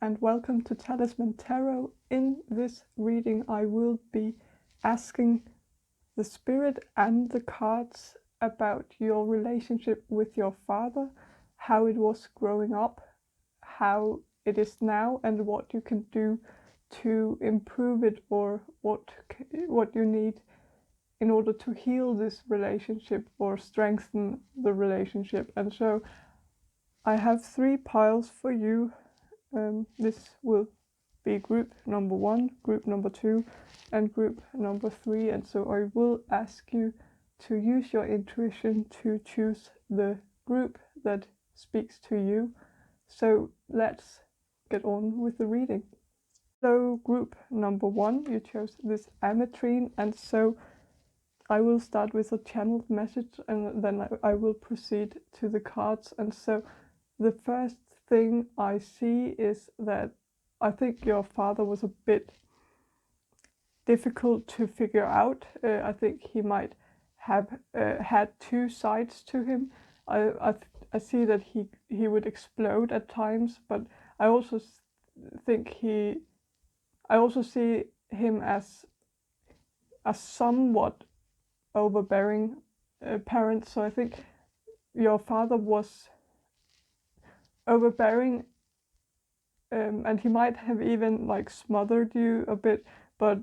and welcome to Talisman Tarot. In this reading I will be asking the spirit and the cards about your relationship with your father, how it was growing up, how it is now, and what you can do to improve it, or what you need in order to heal this relationship or strengthen the relationship. And so I have 3 piles for you. This will be group number 1, group number 2, and group number 3. And so I will ask you to use your intuition to choose the group that speaks to you. So let's get on with the reading. So group number 1, you chose this ametrine, and so I will start with a channeled message, and then I will proceed to the cards. And so the first thing I see is that I think your father was a bit difficult to figure out. I think he might have had 2 sides to him. I see that he would explode at times, but I also think I also see him as a somewhat overbearing parent. So I think your father was overbearing, and he might have even like smothered you a bit, but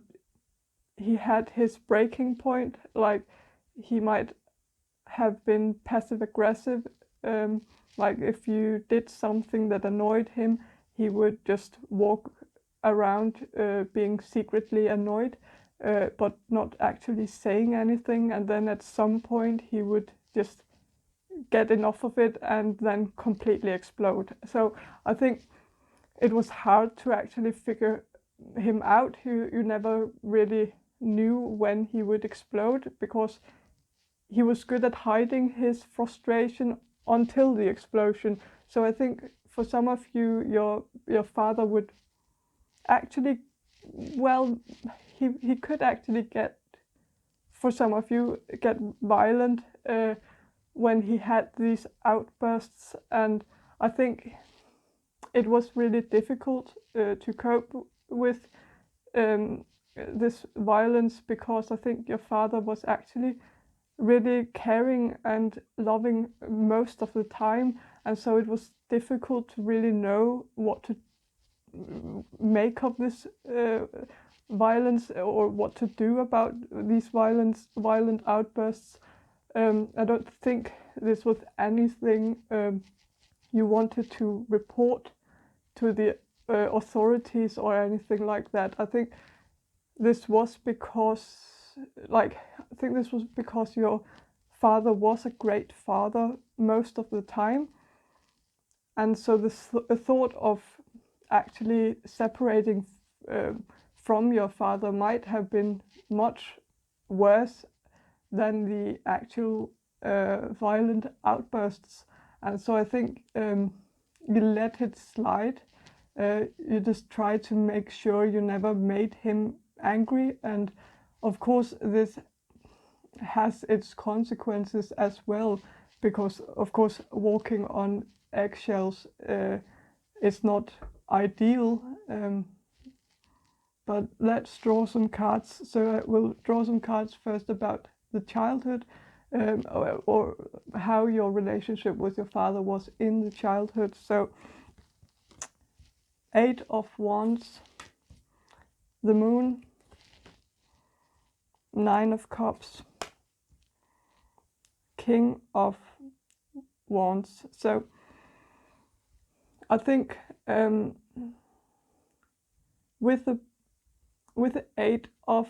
he had his breaking point. Like he might have been passive aggressive, like if you did something that annoyed him, he would just walk around being secretly annoyed, but not actually saying anything, and then at some point he would just get enough of it and then completely explode. So I think it was hard to actually figure him out. You never really knew when he would explode, because he was good at hiding his frustration until the explosion. So I think for some of you, your father would actually, well, he could actually get, for some of you, get violent when he had these outbursts. And I think it was really difficult to cope with this violence, because I think your father was actually really caring and loving most of the time, and so it was difficult to really know what to make of this violence, or what to do about these violent outbursts. I don't think this was anything you wanted to report to the authorities or anything like that. I think this was because, your father was a great father most of the time, and so the thought of actually separating from your father might have been much worse than the actual violent outbursts. And so I think you let it slide. You just try to make sure you never made him angry, and of course this has its consequences as well, because of course walking on eggshells is not ideal. But let's draw some cards. So I will draw some cards first about the childhood, or how your relationship with your father was in the childhood. So 8 of Wands, the Moon, 9 of Cups, King of Wands. So I think with the 8 of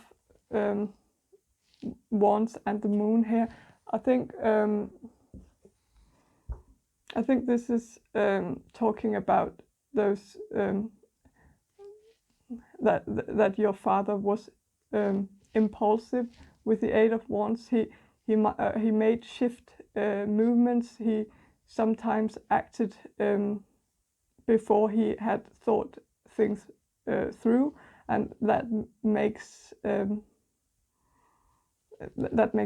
Wands and the Moon here, I think this is talking about those that your father was impulsive. With the 8 of Wands, he made shift movements. He sometimes acted before he had thought things through, and that makes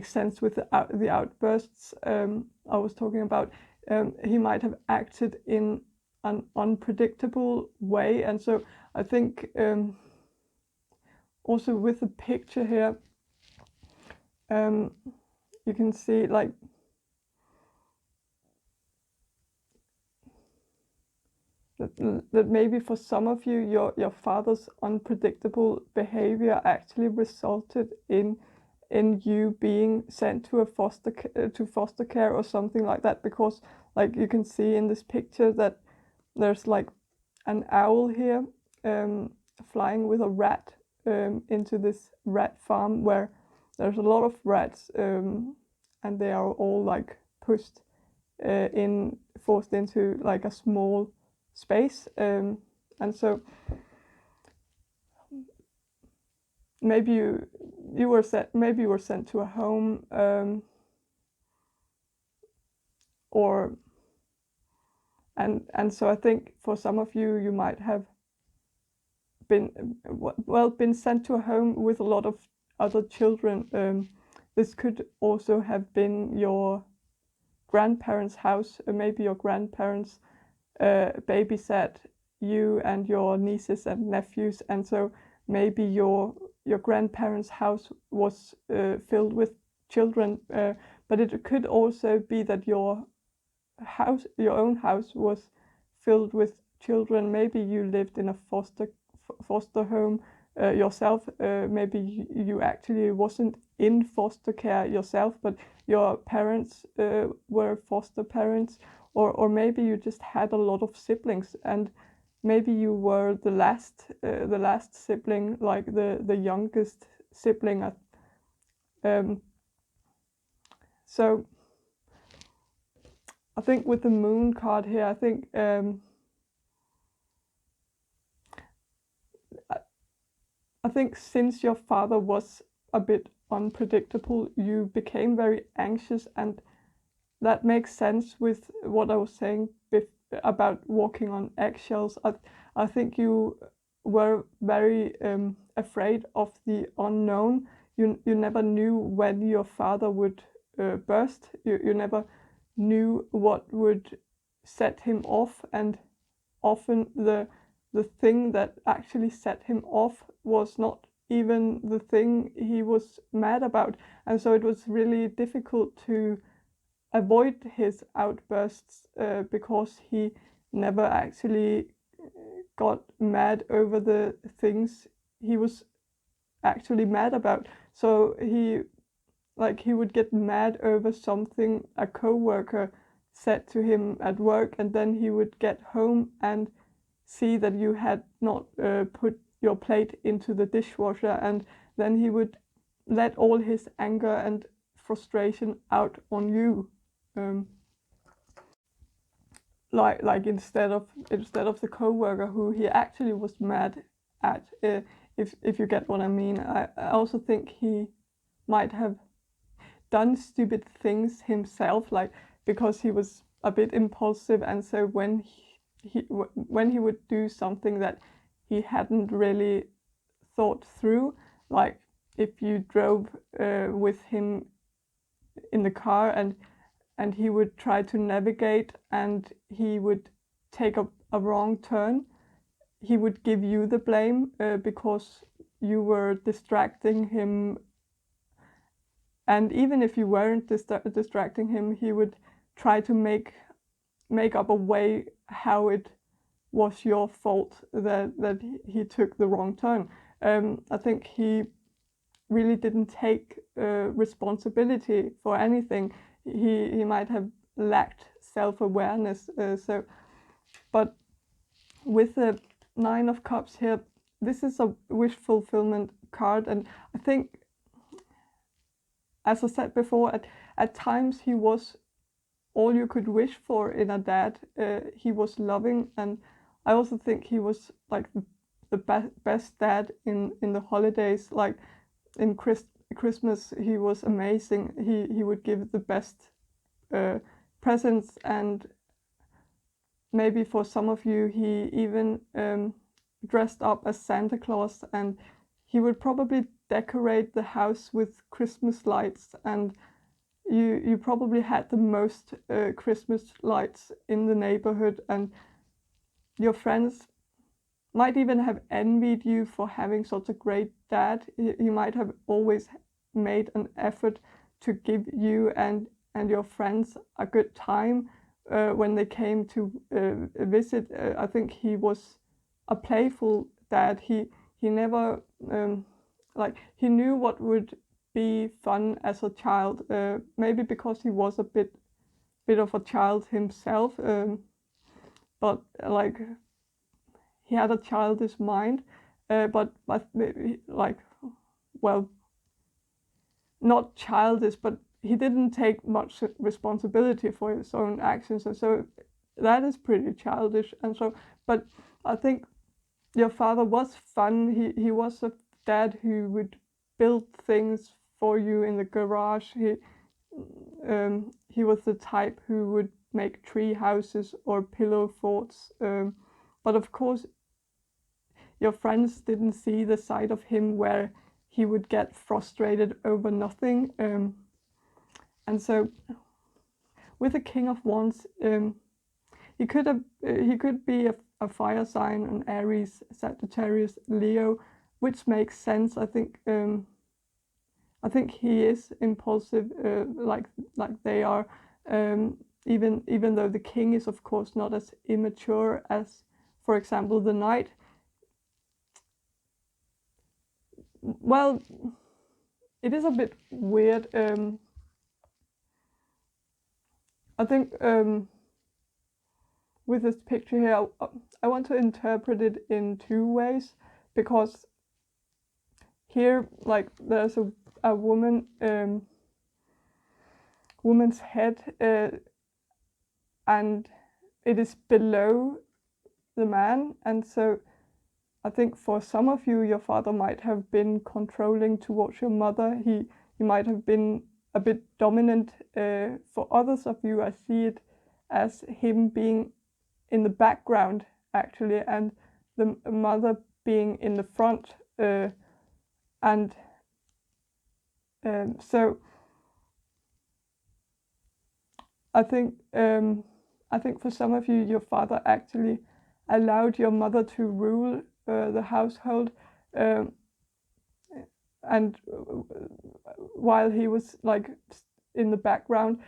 sense with the outbursts I was talking about. He might have acted in an unpredictable way. And so I think also with the picture here, you can see like that maybe for some of you, your father's unpredictable behavior actually resulted in you being sent to a foster care or something like that, because like you can see in this picture that there's like an owl here flying with a rat into this rat farm where there's a lot of rats, and they are all like forced into like a small space, and so maybe you were sent to a home, and so I think for some of you, you might have been sent to a home with a lot of other children. This could also have been your grandparents' house. Maybe your grandparents babysat you and your nieces and nephews, and so maybe your grandparents' house was filled with children, but it could also be that your own house was filled with children. Maybe you lived in a foster home yourself. Maybe you actually wasn't in foster care yourself, but your parents were foster parents, or maybe you just had a lot of siblings, and maybe you were the last sibling, like the youngest sibling. So I think with the moon card here, I think I think since your father was a bit unpredictable, you became very anxious, and that makes sense with what I was saying about walking on eggshells. I think you were very afraid of the unknown. You never knew when your father would burst. You never knew what would set him off, and often the thing that actually set him off was not even the thing he was mad about, and so it was really difficult to avoid his outbursts because he never actually got mad over the things he was actually mad about. So he would get mad over something a co-worker said to him at work, and then he would get home and see that you had not put your plate into the dishwasher, and then he would let all his anger and frustration out on you. Like instead of the co-worker who he actually was mad at, if you get what I mean. I also think he might have done stupid things himself, like because he was a bit impulsive, and so when he would do something that he hadn't really thought through, like if you drove with him in the car and he would try to navigate and he would take a wrong turn, he would give you the blame because you were distracting him. And even if you weren't distracting him, he would try to make up a way how it was your fault that he took the wrong turn. I think he really didn't take responsibility for anything. He might have lacked self-awareness. But with the Nine of Cups here, this is a wish fulfillment card, and I think, as I said before, at times he was all you could wish for in a dad. He was loving, and I also think he was like the best dad in the holidays. Like in Christmas, he was amazing. He would give the best presents, and maybe for some of you, he even dressed up as Santa Claus, and he would probably decorate the house with Christmas lights, and you probably had the most Christmas lights in the neighborhood, and your friends might even have envied you for having such a great dad. He might have always made an effort to give you and your friends a good time when they came to visit. I think he was a playful dad. He never like he knew what would be fun as a child. Maybe because he was a bit of a child himself, but like he had a childish mind. But like, well, not childish, but he didn't take much responsibility for his own actions, and so that is pretty childish. And so, but I think your father was fun. He was a dad who would build things for you in the garage. He was the type who would make tree houses or pillow forts. But of course, your friends didn't see the side of him where he would get frustrated over nothing. And so, with the King of Wands, he could be a fire sign, an Aries, Sagittarius, Leo, which makes sense. I think he is impulsive, like they are. Even though the king is of course not as immature as, for example, the knight. Well, it is a bit weird. I think with this picture here, I want to interpret it in two ways, because here, like, there's a woman's head, and it is below the man, and so I think for some of you, your father might have been controlling towards your mother. He might have been a bit dominant. For others of you, I see it as him being in the background, actually, and the mother being in the front. So I think for some of you, your father actually allowed your mother to rule the household, and while he was like in the background,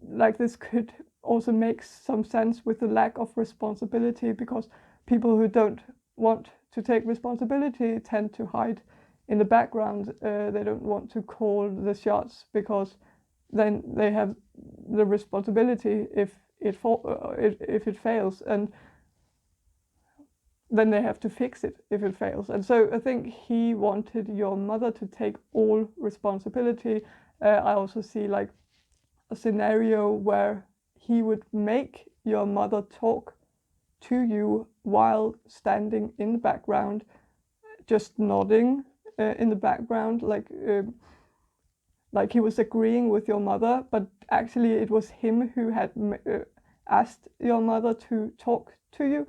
like this could also make some sense with the lack of responsibility, because people who don't want to take responsibility tend to hide in the background. They don't want to call the shots, because then they have the responsibility if it fails, and then they have to fix it if it fails. And so I think he wanted your mother to take all responsibility. I also see like a scenario where he would make your mother talk to you while standing in the background, just nodding in the background, like he was agreeing with your mother, but actually it was him who had asked your mother to talk to you.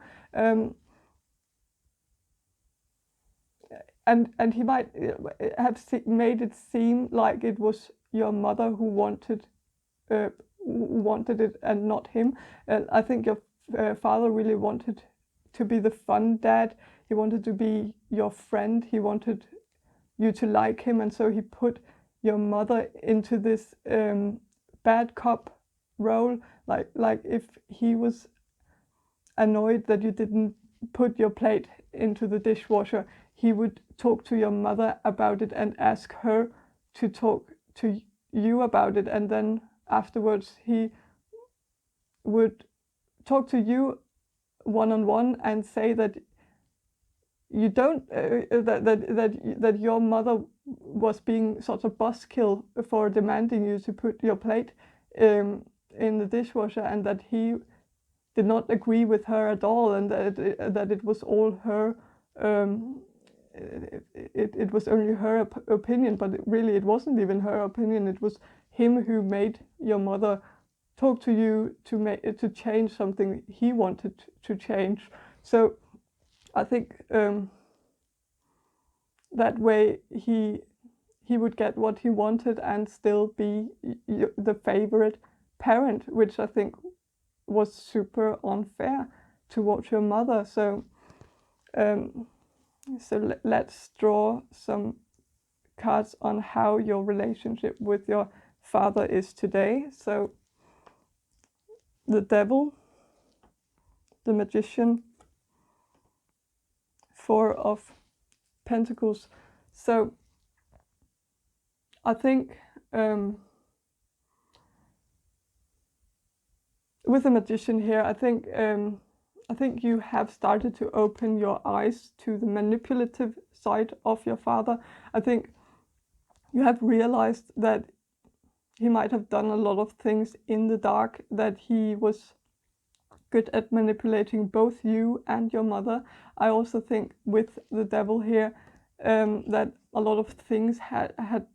And he might have made it seem like it was your mother who wanted it and not him. I think your father really wanted to be the fun dad. He wanted to be your friend. He wanted you to like him, and so he put your mother into this bad cop role. Like if he was annoyed that you didn't put your plate into the dishwasher, he would talk to your mother about it and ask her to talk to you about it, and then afterwards he would talk to you one-on-one and say that you don't that your mother was being sort of buzzkill for demanding you to put your plate in the dishwasher, and that he did not agree with her at all, and that it was all her. It was only her opinion, but really it wasn't even her opinion. It was him who made your mother talk to you to change something he wanted to change. So I think that way he would get what he wanted and still be the favorite parent, which I think was super unfair towards your mother. So let's draw some cards on how your relationship with your father is today. So the Devil, the Magician, Four of Pentacles. So I think with the Magician here, I think you have started to open your eyes to the manipulative side of your father. I think you have realized that he might have done a lot of things in the dark, that he was good at manipulating both you and your mother. I also think with the Devil here that a lot of things have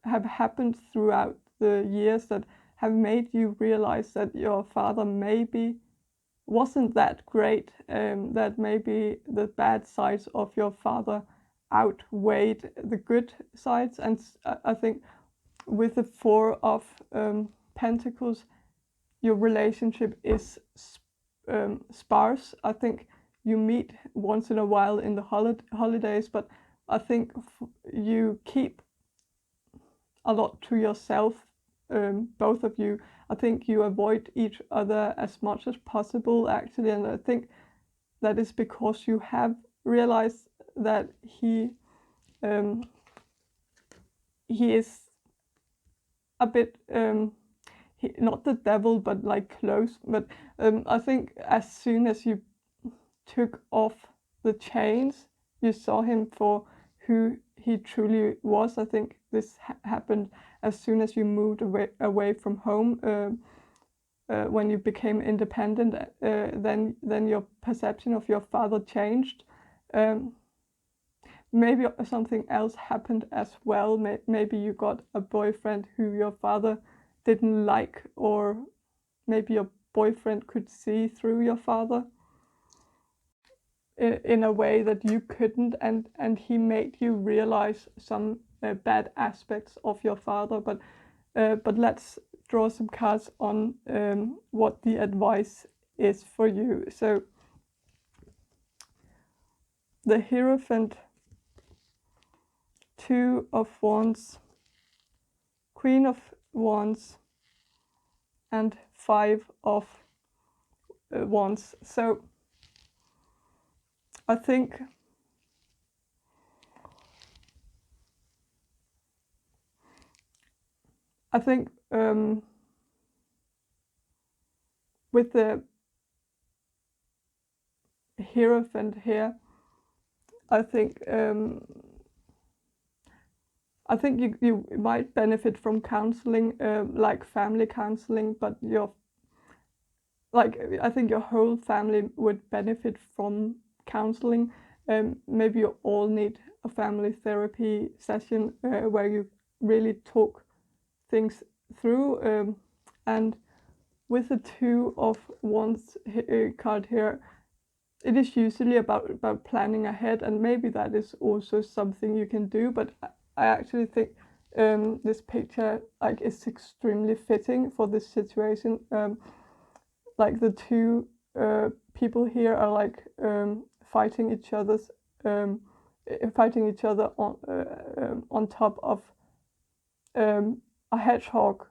happened throughout the years that have made you realize that your father maybe wasn't that great, that maybe the bad sides of your father outweighed the good sides. And I think with the Four of Pentacles, your relationship is sparse. I think you meet once in a while in the holidays, but I think you keep a lot to yourself, both of you. I think you avoid each other as much as possible, actually, and I think that is because you have realized that he is a bit not the devil, but like close. But I think as soon as you took off the chains, you saw him for who he truly was. I think this happened as soon as you moved away from home. When you became independent, then your perception of your father changed. Maybe something else happened as well. Maybe you got a boyfriend who your father didn't like, or maybe your boyfriend could see through your father in a way that you couldn't, and he made you realize some bad aspects of your father. But let's draw some cards on what the advice is for you. So the Hierophant, Two of Wands, Queen of Wands, and Five of Wands. So I think with the Hierophant here, I think you might benefit from counseling, like family counseling, but I think your whole family would benefit from counseling. Maybe you all need a family therapy session where you really talk things through. And with the Two of Wands card here, it is usually about planning ahead, and maybe that is also something you can do. But I actually think this picture is extremely fitting for this situation. Like the two people here are fighting each other on top of a hedgehog,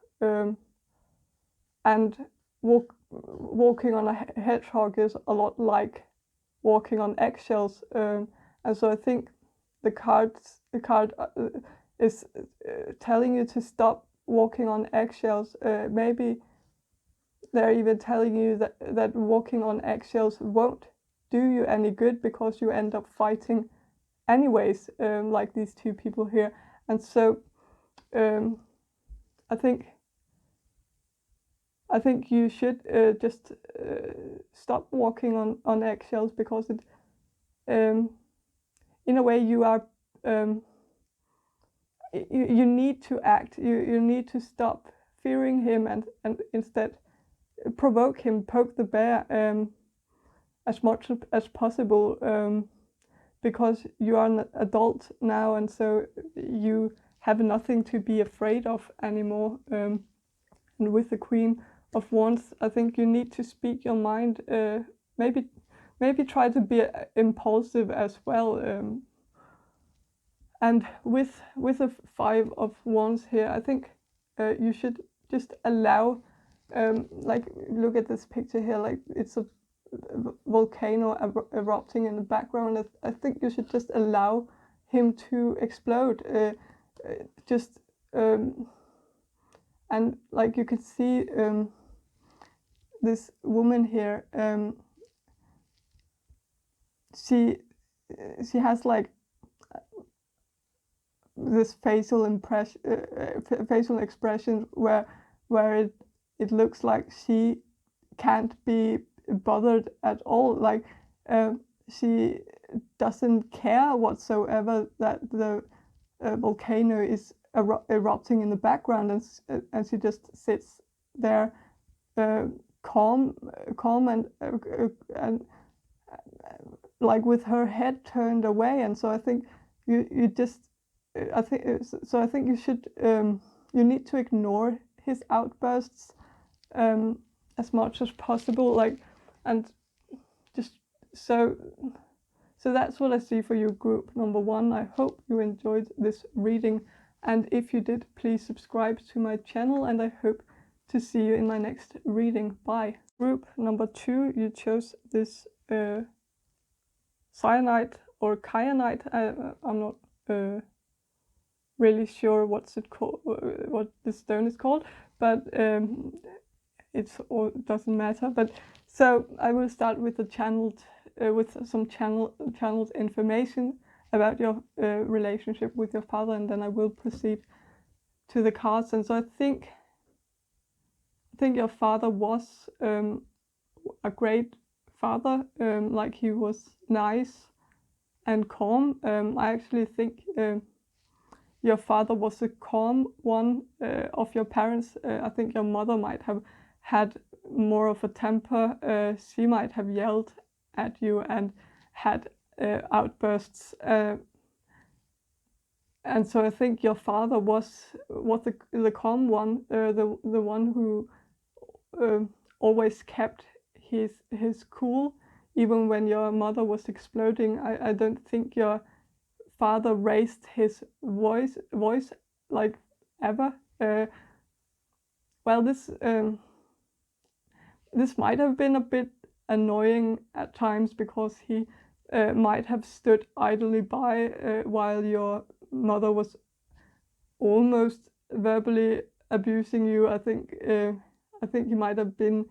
and walking on a hedgehog is a lot like walking on eggshells, and so I think the card is telling you to stop walking on eggshells. Maybe they're even telling you that walking on eggshells won't do you any good, because you end up fighting anyways, like these two people here. And so I think you should just stop walking on eggshells, because it, in a way, you are you need to act. You need to stop fearing him and instead provoke him, poke the bear as much as possible, because you are an adult now, and so you have nothing to be afraid of anymore. And with the Queen of Wands, I think you need to speak your mind, maybe maybe try to be impulsive as well. And with a 5 of Wands here, I think you should just allow, like, look at this picture here, like it's a volcano erupting in the background. I think you should just allow him to explode. Just and like you could see this woman here, she has like this facial expression where it looks like she can't be bothered at all. Like she doesn't care whatsoever that the volcano is erupting in the background, and she just sits there calm and like with her head turned away. And so I think you just I think you should you need to ignore his outbursts as much as possible, like, and just so that's what I see for you, group number 1. I hope you enjoyed this reading, and if you did, please subscribe to my channel, and I hope to see you in my next reading. Bye. Group number 2, you chose this cyanide or kyanite. I'm not really sure what's it called, what the stone is called, but it doesn't matter. But so I will start with the channeled with some channeled information about your relationship with your father, and then I will proceed to the cards. And so I think your father was a great father, like he was nice and calm. I actually think your father was a calm one of your parents. I think your mother might have had more of a temper. She might have yelled at you and had outbursts. And so I think your father was the calm one, the one who always kept his cool, even when your mother was exploding. I don't think your father raised his voice like ever. Well, this might have been a bit annoying at times, because he might have stood idly by while your mother was almost verbally abusing you. I think he might have been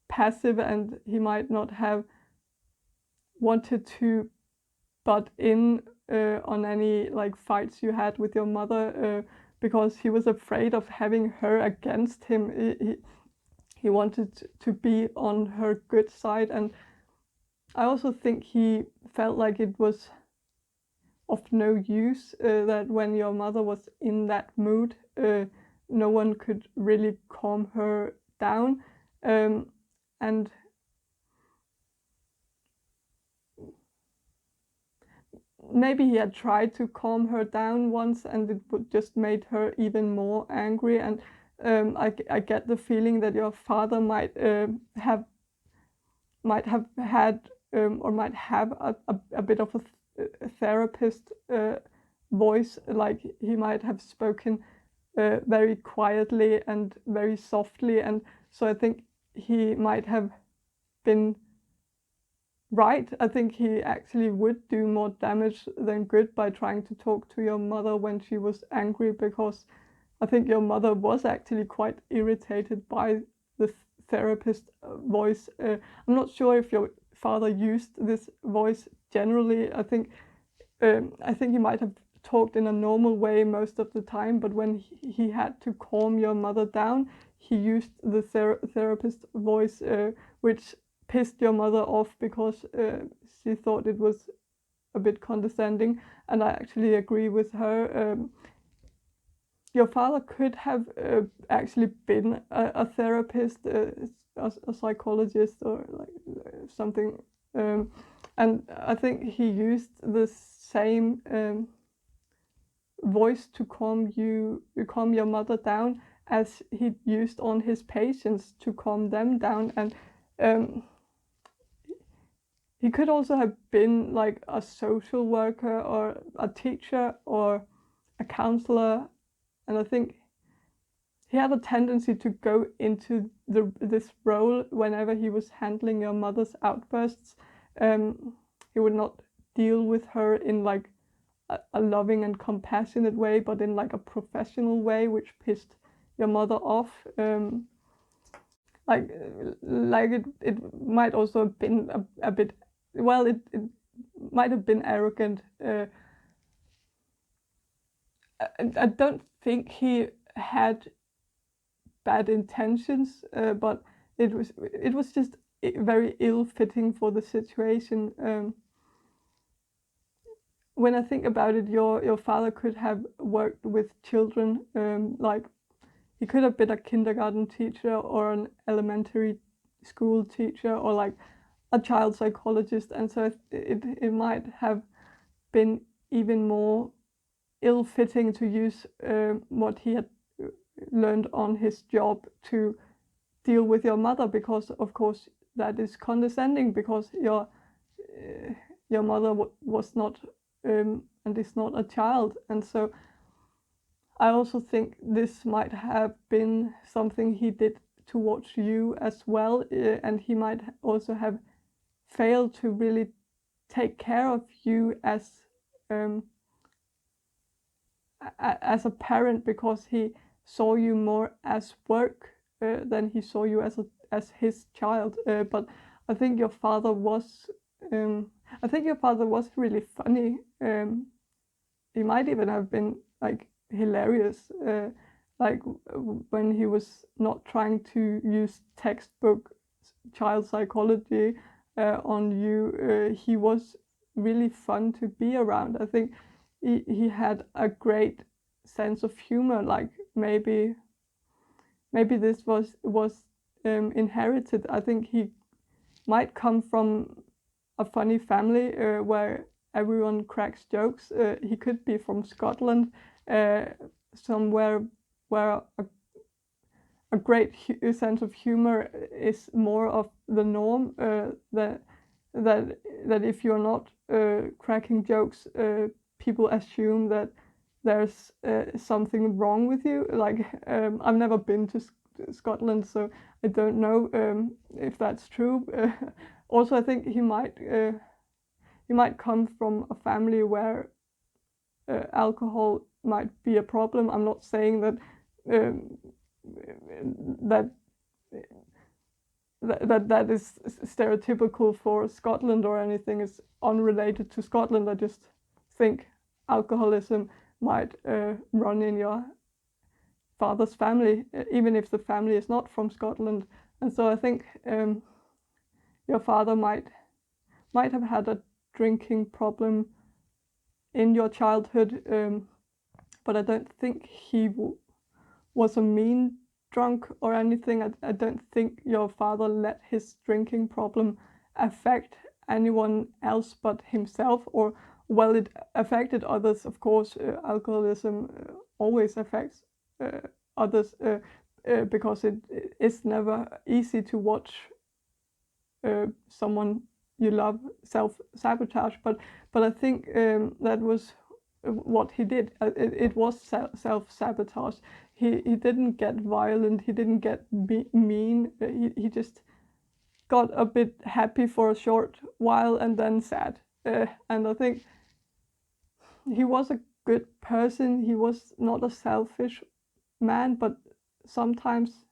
passive, and he might not have wanted to butt in on any like fights you had with your mother, because he was afraid of having her against him. He wanted to be on her good side, and I also think he felt like it was of no use, that when your mother was in that mood, no one could really calm her down. And maybe he had tried to calm her down once, and it would just made her even more angry. And I get the feeling that your father might have had or might have a bit of a therapist voice. Like he might have spoken very quietly and very softly, and so I think he might have been right. I think he actually would do more damage than good by trying to talk to your mother when she was angry, because I think your mother was actually quite irritated by the therapist voice. I'm not sure if your father used this voice generally. I think he might have talked in a normal way most of the time, but when he had to calm your mother down, he used the therapist voice, which pissed your mother off, because she thought it was a bit condescending. And I actually agree with her. Your father could have actually been a therapist, a psychologist, or like something, and I think he used the same voice to calm your mother down as he used on his patients to calm them down. And he could also have been like a social worker or a teacher or a counselor, and I think he had a tendency to go into this role whenever he was handling your mother's outbursts. He would not deal with her in like a loving and compassionate way, but in like a professional way, which pissed your mother off. Like it might also have been a bit, well, it might have been arrogant. I don't think he had bad intentions, but it was just very ill-fitting for the situation. When I think about it, your father could have worked with children, like he could have been a kindergarten teacher or an elementary school teacher or like a child psychologist, and so it might have been even more ill-fitting to use what he had learned on his job to deal with your mother, because of course that is condescending, because your mother was not and is not a child. And so I also think this might have been something he did towards you as well, and he might also have failed to really take care of you as a parent, because he saw you more as work than he saw you as his child. But I think your father was really funny. He might even have been like hilarious, like when he was not trying to use textbook child psychology on you. He was really fun to be around. I think he had a great sense of humor. Like maybe this was inherited. I think he might come from a funny family where everyone cracks jokes. He could be from Scotland, somewhere where a great sense of humor is more of the norm. That if you're not cracking jokes, people assume that there's something wrong with you. Like I've never been to Scotland, so I don't know if that's true. Also, I think he might come from a family where alcohol might be a problem. I'm not saying that that is stereotypical for Scotland or anything. Is unrelated to Scotland. I just think alcoholism might run in your father's family, even if the family is not from Scotland. And so I think your father might have had a drinking problem in your childhood, but I don't think he was a mean drunk or anything. I don't think your father let his drinking problem affect anyone else but himself, or well, it affected others, of course. Alcoholism always affects others, because it is never easy to watch someone you love self-sabotage, but I think that was what he did. It was self-sabotage. He didn't get violent, he didn't get mean, he just got a bit happy for a short while and then sad. And I think he was a good person. He was not a selfish man, but sometimes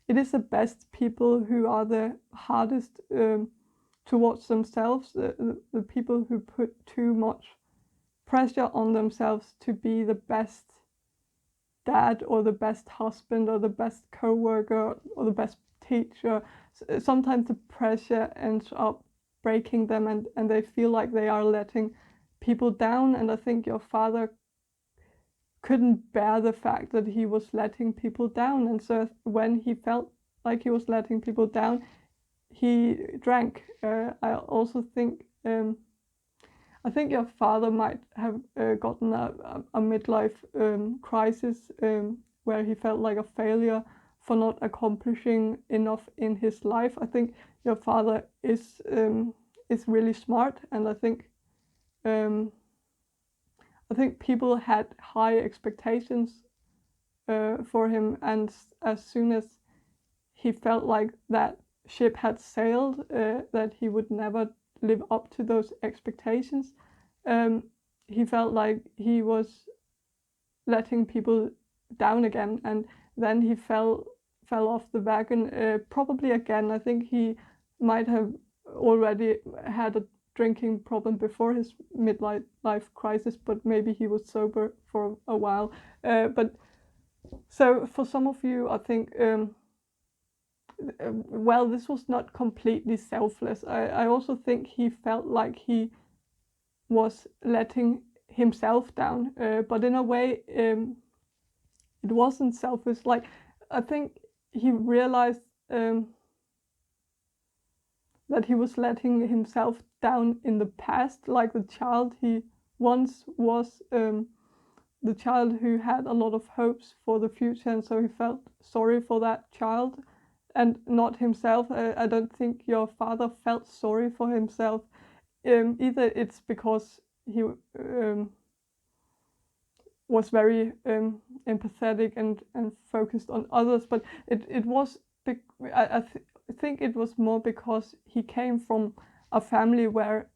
it is the best people who are the hardest towards themselves, the people who put too much pressure on themselves to be the best dad or the best husband or the best co-worker or the best teacher. Sometimes the pressure ends up breaking them, and they feel like they are letting people down. And I think your father couldn't bear the fact that he was letting people down, and so when he felt like he was letting people down, he drank. I also think your father might have gotten a midlife crisis where he felt like a failure for not accomplishing enough in his life. I think your father is is really smart, and I think people had high expectations for him, and as soon as he felt like that ship had sailed, that he would never live up to those expectations, he felt like he was letting people down again, and then he fell off the wagon, probably again. I think he might have already had a drinking problem before his midlife crisis, but maybe he was sober for a while. But so for some of you, I think, well, this was not completely selfless. I also think he felt like he was letting himself down, but in a way, it wasn't selfish. Like, I think he realized that he was letting himself down in the past, like the child he once was, the child who had a lot of hopes for the future, and so he felt sorry for that child and not himself. I don't think your father felt sorry for himself. Either it's because he was very empathetic and focused on others, but it was, I think it was more because he came from a family where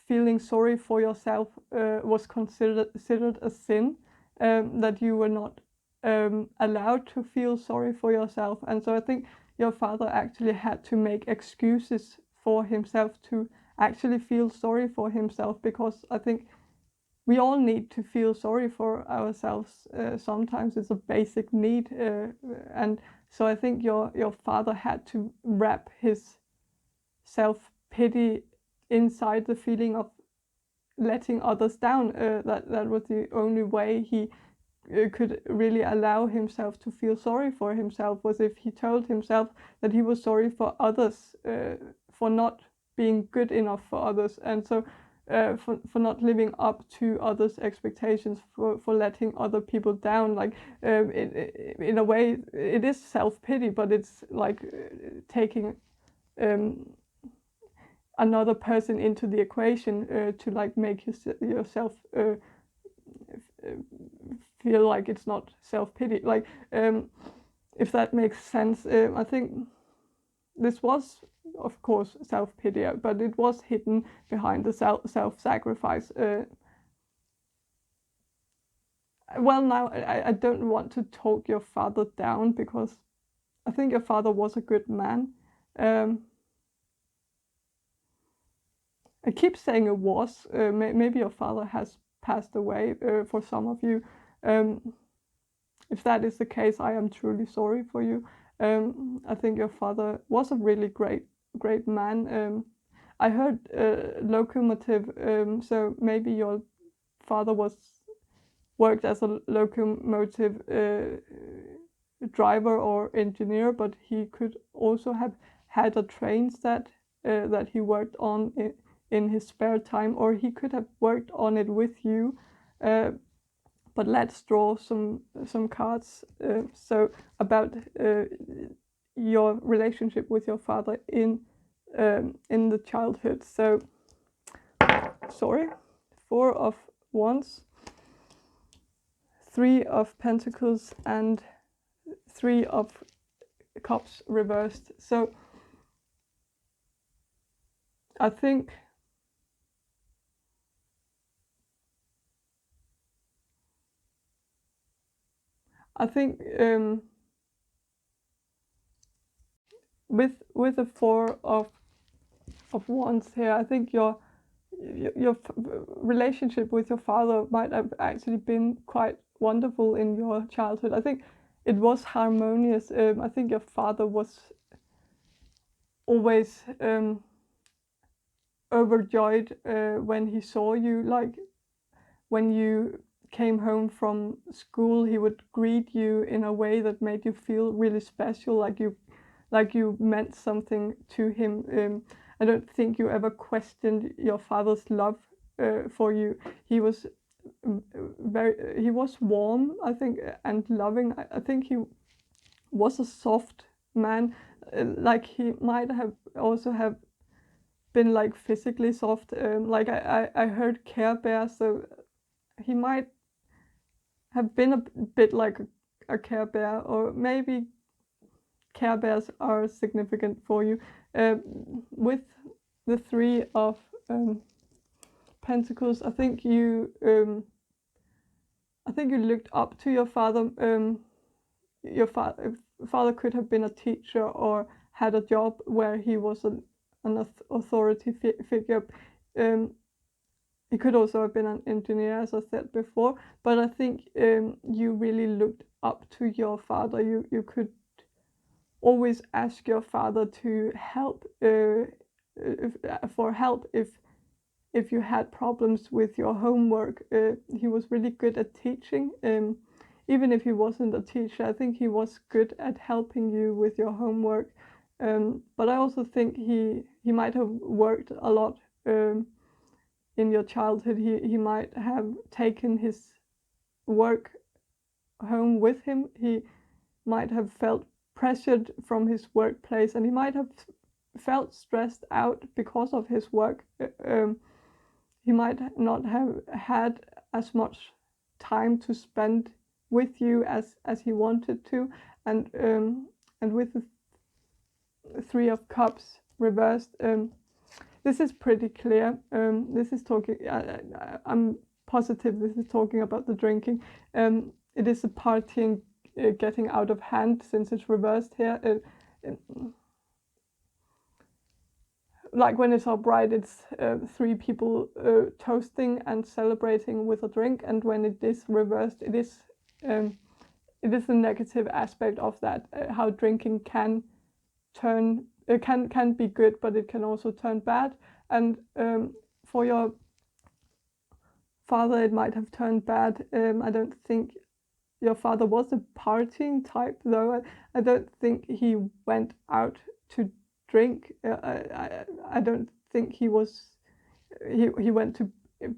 feeling sorry for yourself was considered a sin, that you were not allowed to feel sorry for yourself. And so I think your father actually had to make excuses for himself to actually feel sorry for himself, because I think we all need to feel sorry for ourselves. Sometimes it's a basic need, and so I think your father had to wrap his self-pity inside the feeling of letting others down. That was the only way he could really allow himself to feel sorry for himself, was if he told himself that he was sorry for others, for not being good enough for others, and so for not living up to others' expectations, for letting other people down. Like, in a way, it is self-pity, but it's like taking another person into the equation to like make yourself feel like it's not self-pity. Like, if that makes sense. I think this was, of course, self-pity, but it was hidden behind the self-sacrifice. Well, now I don't want to talk your father down, because I think your father was a good man. I keep saying it was. Maybe your father has passed away for some of you. If that is the case, I am truly sorry for you. I think your father was a really great man. I heard locomotive, so maybe your father worked as a locomotive driver or engineer, but he could also have had a train set that he worked on in his spare time, or he could have worked on it with you. But let's draw some cards. So about your relationship with your father in the childhood. So, sorry, 4 of Wands, 3 of Pentacles, and 3 of Cups reversed. So I think with the 4 of Wands here, I think your relationship with your father might have actually been quite wonderful in your childhood. I think it was harmonious. I think your father was always overjoyed when he saw you. Like, when you came home from school, he would greet you in a way that made you feel really special, like you meant something to him. I don't think you ever questioned your father's love for you. He was he was warm, I think, and loving. I think he was a soft man. Like, he might have also have been like physically soft. Like I heard Care Bear, so he might have been a bit like a Care Bear, or maybe Care Bears are significant for you. With the Three of Pentacles, I think you looked up to your father. Your father could have been a teacher or had a job where he was an authority figure. He could also have been an engineer, as I said before. But I think you really looked up to your father. You could always ask your father to help for help if you had problems with your homework. He was really good at teaching. Even if he wasn't a teacher, I think he was good at helping you with your homework. But I also think he might have worked a lot in your childhood. He might have taken his work home with him. He might have felt pressured from his workplace, and he might have felt stressed out because of his work. He might not have had as much time to spend with you as he wanted to, and with the Three of Cups reversed, this is pretty clear. This is talking. I'm positive this is talking about the drinking. It is the partying getting out of hand, since it's reversed here. Like when it's upright, it's three people toasting and celebrating with a drink, and when it is reversed, it is the negative aspect of that. How drinking can turn can be good, but it can also turn bad. And for your father, it might have turned bad. I don't think your father was a partying type, though. I don't think he went out to drink. I don't think he went to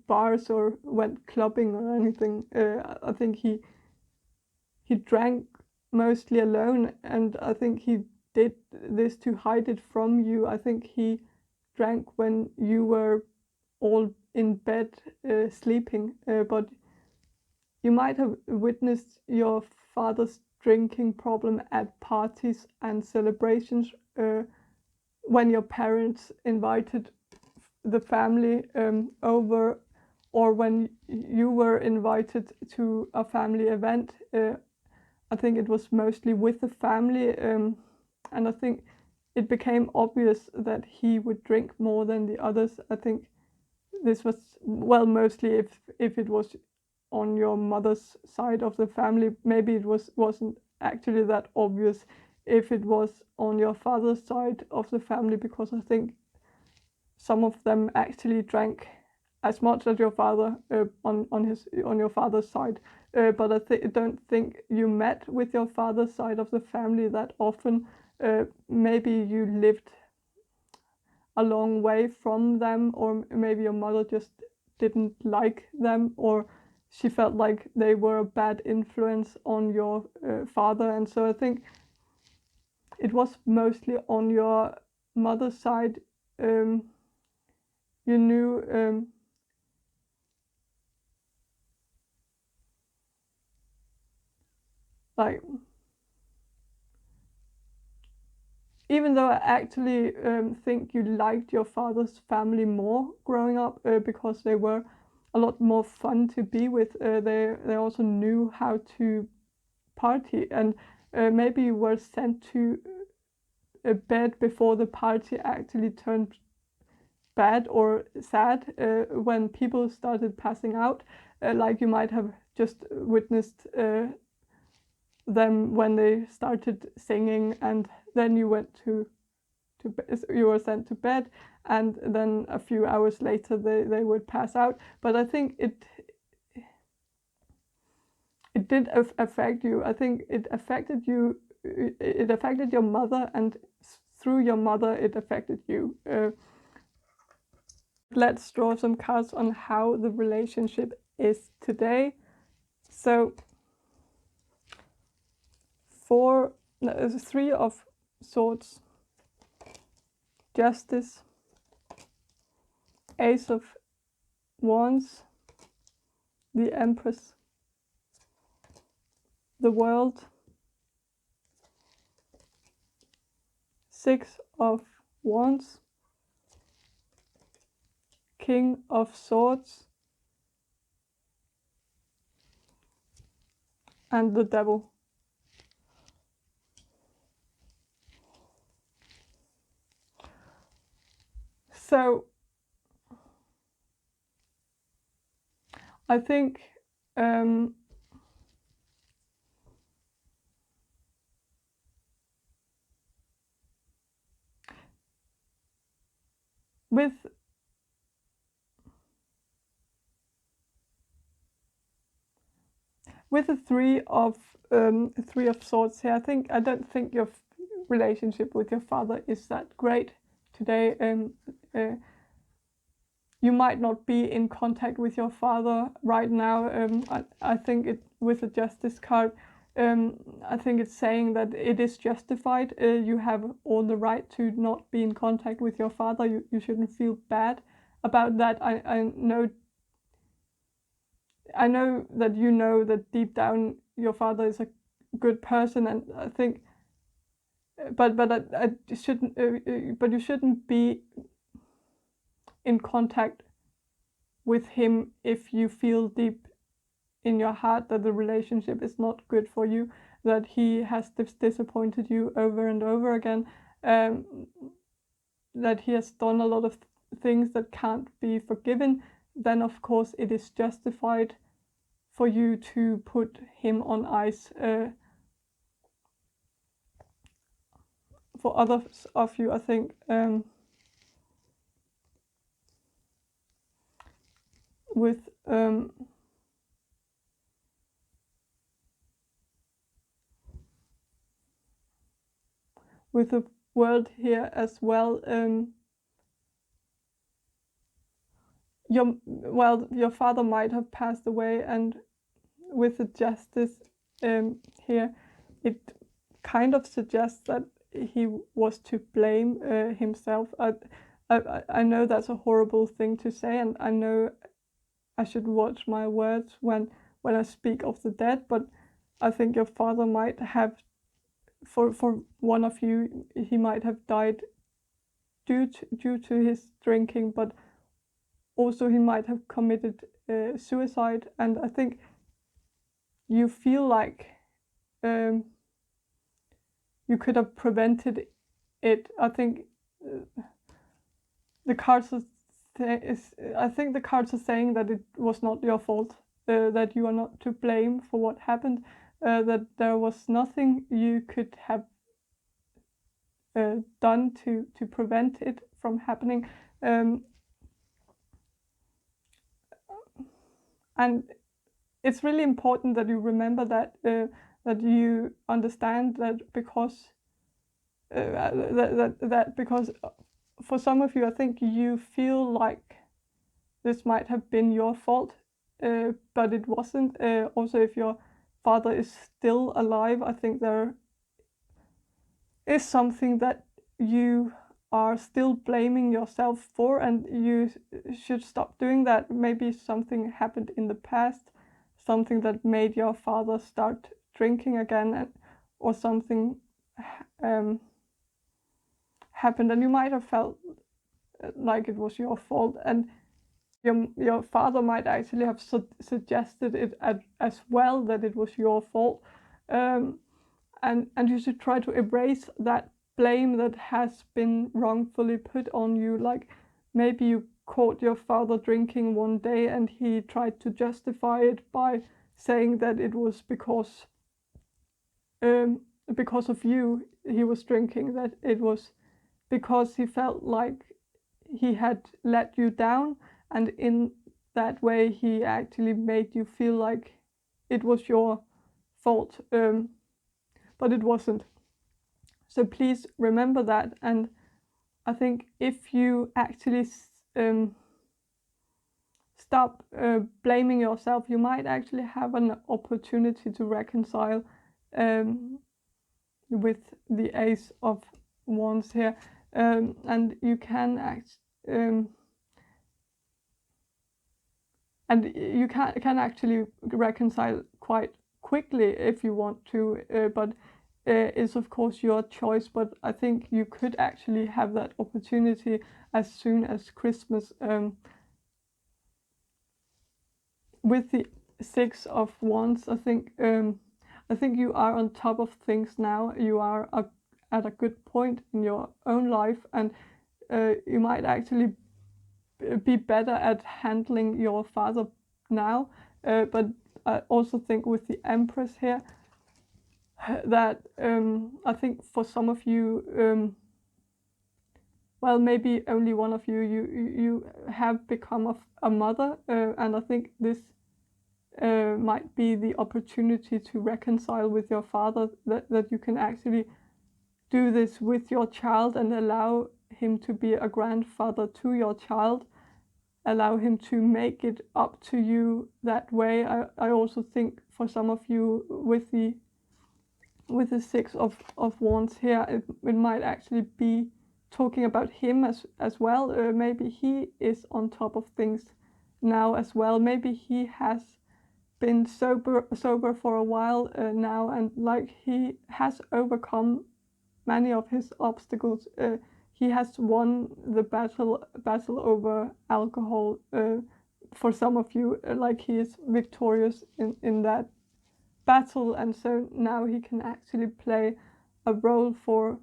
bars or went clubbing or anything. I think he drank mostly alone, and I think he did this to hide it from you. I think he drank when you were all in bed sleeping, but you might have witnessed your father's drinking problem at parties and celebrations, when your parents invited the family over, or when you were invited to a family event. I think it was mostly with the family, and I think it became obvious that he would drink more than the others. I think this was, well, mostly if it was on your mother's side of the family. Maybe it wasn't actually that obvious if it was on your father's side of the family, because I think some of them actually drank as much as your father on your father's side. But I don't think you met with your father's side of the family that often. Maybe you lived a long way from them, or maybe your mother just didn't like them, or she felt like they were a bad influence on your father. And so I think it was mostly on your mother's side. You knew like, even though I actually think you liked your father's family more growing up, because they were a lot more fun to be with. They also knew how to party, and maybe you were sent to bed before the party actually turned bad or sad, when people started passing out. Like you might have just witnessed them when they started singing, and then you went you were sent to bed, and then a few hours later they would pass out. But I think it did affect you. I think it affected you. It affected your mother, and through your mother it affected you. Let's draw some cards on how the relationship is today. So Three of Swords, Justice, Ace of Wands, the Empress, the World, Six of Wands, King of Swords, and the Devil. So I think with the Three of Swords here, I don't think your relationship with your father is that great today. You might not be in contact with your father right now. I think with the Justice card, I think it's saying that it is justified. You have all the right to not be in contact with your father. You shouldn't feel bad about that. I know that you know that deep down your father is a good person, and I think, but I shouldn't. But you shouldn't be in contact with him if you feel deep in your heart that the relationship is not good for you, that he has disappointed you over and over again, that he has done a lot of things that can't be forgiven. Then of course it is justified for you to put him on ice. For others of you, I think with the World here as well, your father might have passed away, and with the Justice here, it kind of suggests that he was to blame himself. I know that's a horrible thing to say, and I know I should watch my words when I speak of the dead, but I think your father might have, for one of you, he might have died due to his drinking, but also he might have committed suicide. And I think you feel like you could have prevented it. I think the cards are saying that it was not your fault, that you are not to blame for what happened, that there was nothing you could have done to prevent it from happening, and it's really important that you remember that that you understand that, because because for some of you, I think you feel like this might have been your fault, but it wasn't. Also, if your father is still alive, I think there is something that you are still blaming yourself for, and you should stop doing that. Maybe something happened in the past, something that made your father start drinking again, or something happened, and you might have felt like it was your fault, and your father might actually have suggested it as well, that it was your fault, and you should try to erase that blame that has been wrongfully put on you. Like, maybe you caught your father drinking one day and he tried to justify it by saying that it was because of you he was drinking, that it was because he felt like he had let you down, and in that way he actually made you feel like it was your fault, but it wasn't. So please remember that, and I think if you actually stop blaming yourself, you might actually have an opportunity to reconcile with the Ace of Wands here, and you can and you can actually reconcile quite quickly if you want to, but it's of course your choice. But I think you could actually have that opportunity as soon as Christmas. With the Six of Wands, I think you are on top of things now. You are at a good point in your own life, and you might actually be better at handling your father now. But I also think with the Empress here that I think for some of you, well, maybe only one of you have become a mother, and I think this might be the opportunity to reconcile with your father, that you can actually do this with your child and allow him to be a grandfather to your child, allow him to make it up to you that way. I also think for some of you with the Six of Wands here, it might actually be talking about him as well. Maybe he is on top of things now as well. Maybe he has been sober for a while now, and like he has overcome many of his obstacles. He has won the battle over alcohol. For some of you, like he is victorious in that battle, and so now he can actually play a role for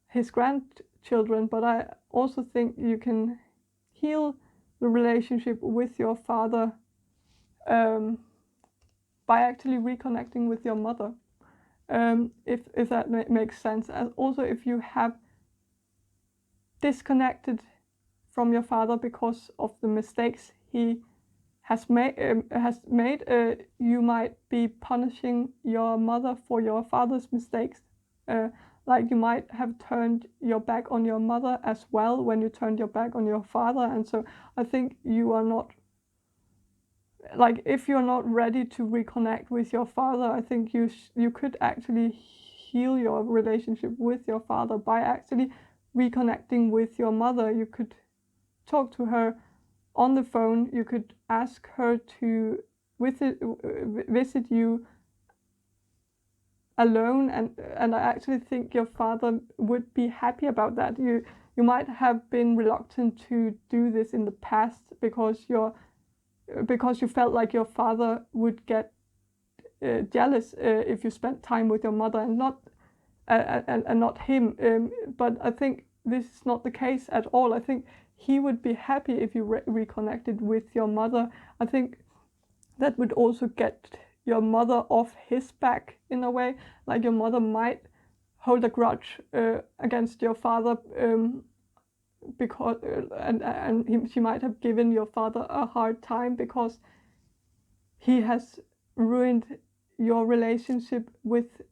his grandchildren. But I also think you can heal the relationship with your father by actually reconnecting with your mother, if that makes sense. And also, if you have disconnected from your father because of the mistakes he has made, you might be punishing your mother for your father's mistakes. Like you might have turned your back on your mother as well when you turned your back on your father. And so I think you are not, like, if you're not ready to reconnect with your father, I think you could actually heal your relationship with your father by actually reconnecting with your mother. You could talk to her on the phone. You could ask her to visit you alone, and I actually think your father would be happy about that. You might have been reluctant to do this in the past because you felt like your father would get jealous if you spent time with your mother and not him. But I think this is not the case at all. I think he would be happy if you reconnected with your mother. I think that would also get your mother off his back in a way. Like your mother might hold a grudge against your father because she might have given your father a hard time because he has ruined your relationship with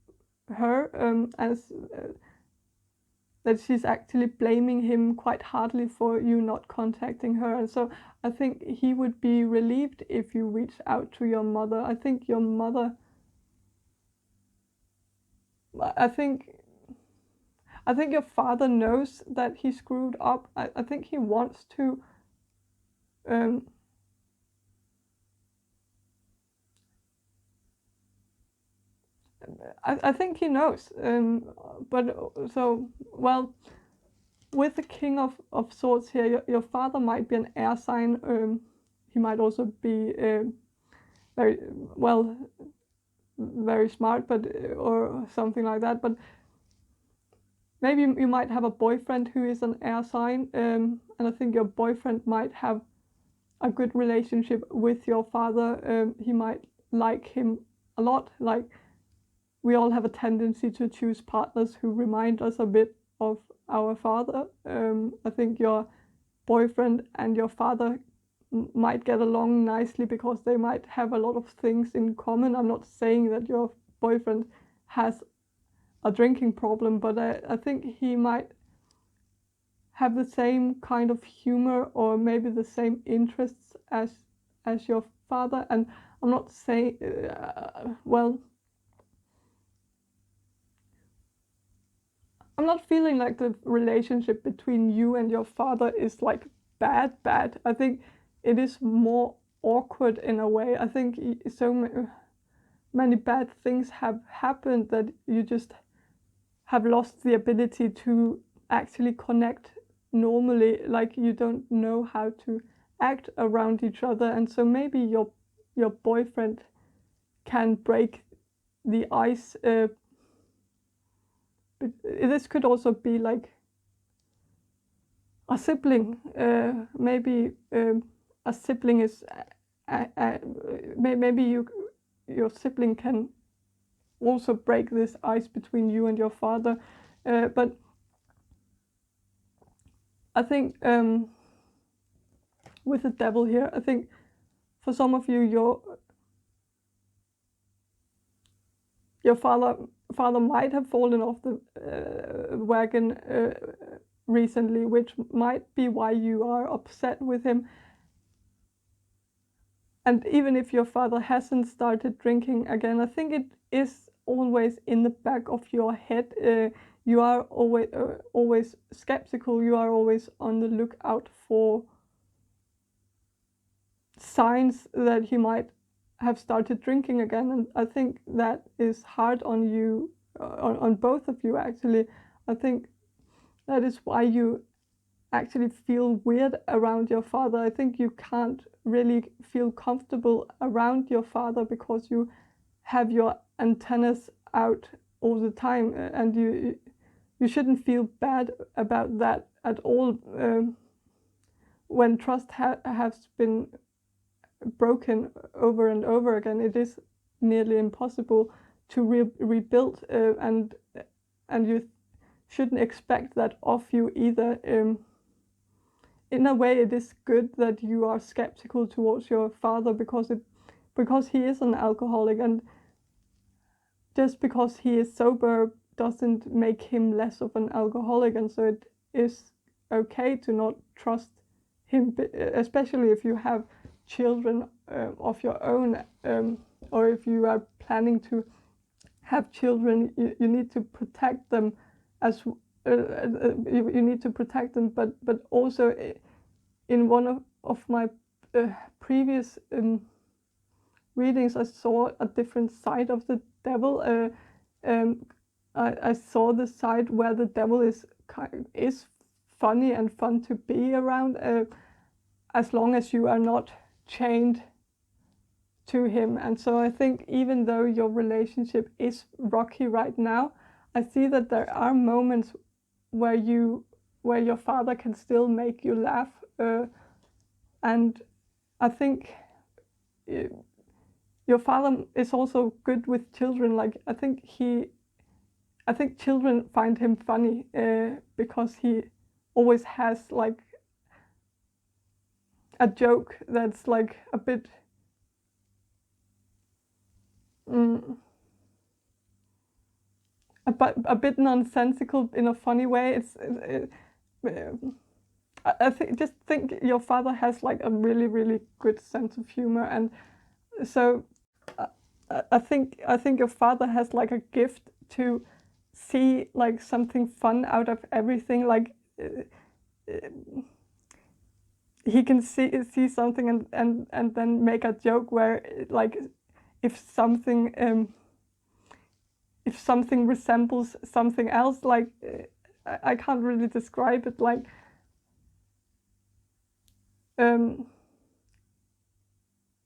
her, as that she's actually blaming him quite hardly for you not contacting her. And so I think he would be relieved if you reach out to your mother. I think your mother, I think your father knows that he screwed up. I think he wants to I think he knows, but so, well, with the King of Swords here, your father might be an air sign. He might also be very, well, very smart, but or something like that. But maybe you might have a boyfriend who is an air sign, and I think your boyfriend might have a good relationship with your father. He might like him a lot. Like, we all have a tendency to choose partners who remind us a bit of our father. I think your boyfriend and your father might get along nicely because they might have a lot of things in common. I'm not saying that your boyfriend has a drinking problem, but I think he might have the same kind of humor or maybe the same interests as your father. And I'm not saying, well, I'm not feeling like the relationship between you and your father is like bad. I think it is more awkward in a way. I think so many bad things have happened that you just have lost the ability to actually connect normally, like you don't know how to act around each other. And so maybe your boyfriend can break the ice. But this could also be like a sibling. Maybe a sibling is maybe your sibling can also break this ice between you and your father. But I think with the devil here, I think for some of you, your father might have fallen off the wagon recently, which might be why you are upset with him. And even if your father hasn't started drinking again, I think it is always in the back of your head. You are always skeptical. You are always on the lookout for signs that he might have started drinking again. And I think that is hard on you, on both of you actually. I think that is why you actually feel weird around your father. I think you can't really feel comfortable around your father because you have your antennas out all the time, and you shouldn't feel bad about that at all. When trust has been broken over and over again, it is nearly impossible to rebuild, and you shouldn't expect that of you either. In a way, it is good that you are skeptical towards your father because he is an alcoholic, and just because he is sober doesn't make him less of an alcoholic. And so it is okay to not trust him, especially if you have children of your own, or if you are planning to have children. You need to protect them as you need to protect them, but also in one of my previous readings, I saw a different side of the devil. I saw the side where the devil is funny and fun to be around, as long as you are not chained to him. And so I think even though your relationship is rocky right now, I see that there are moments where your father can still make you laugh, and I think your father is also good with children. Like I think children find him funny because he always has like a joke that's like a bit a bit nonsensical in a funny way. I think your father has like a really, really good sense of humor, and so I think your father has like a gift to see like something fun out of everything. Like he can see something and then make a joke where like if something resembles something else, like I can't really describe it, like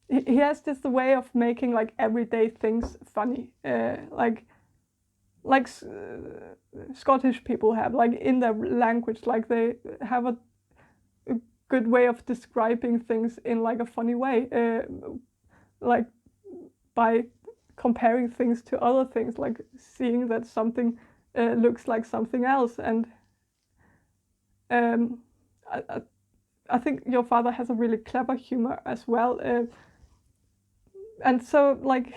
he has just a way of making like everyday things funny, like Scottish people have, like in their language, like they have a good way of describing things in like a funny way, like by comparing things to other things, like seeing that something looks like something else. And I think your father has a really clever humor as well, and so like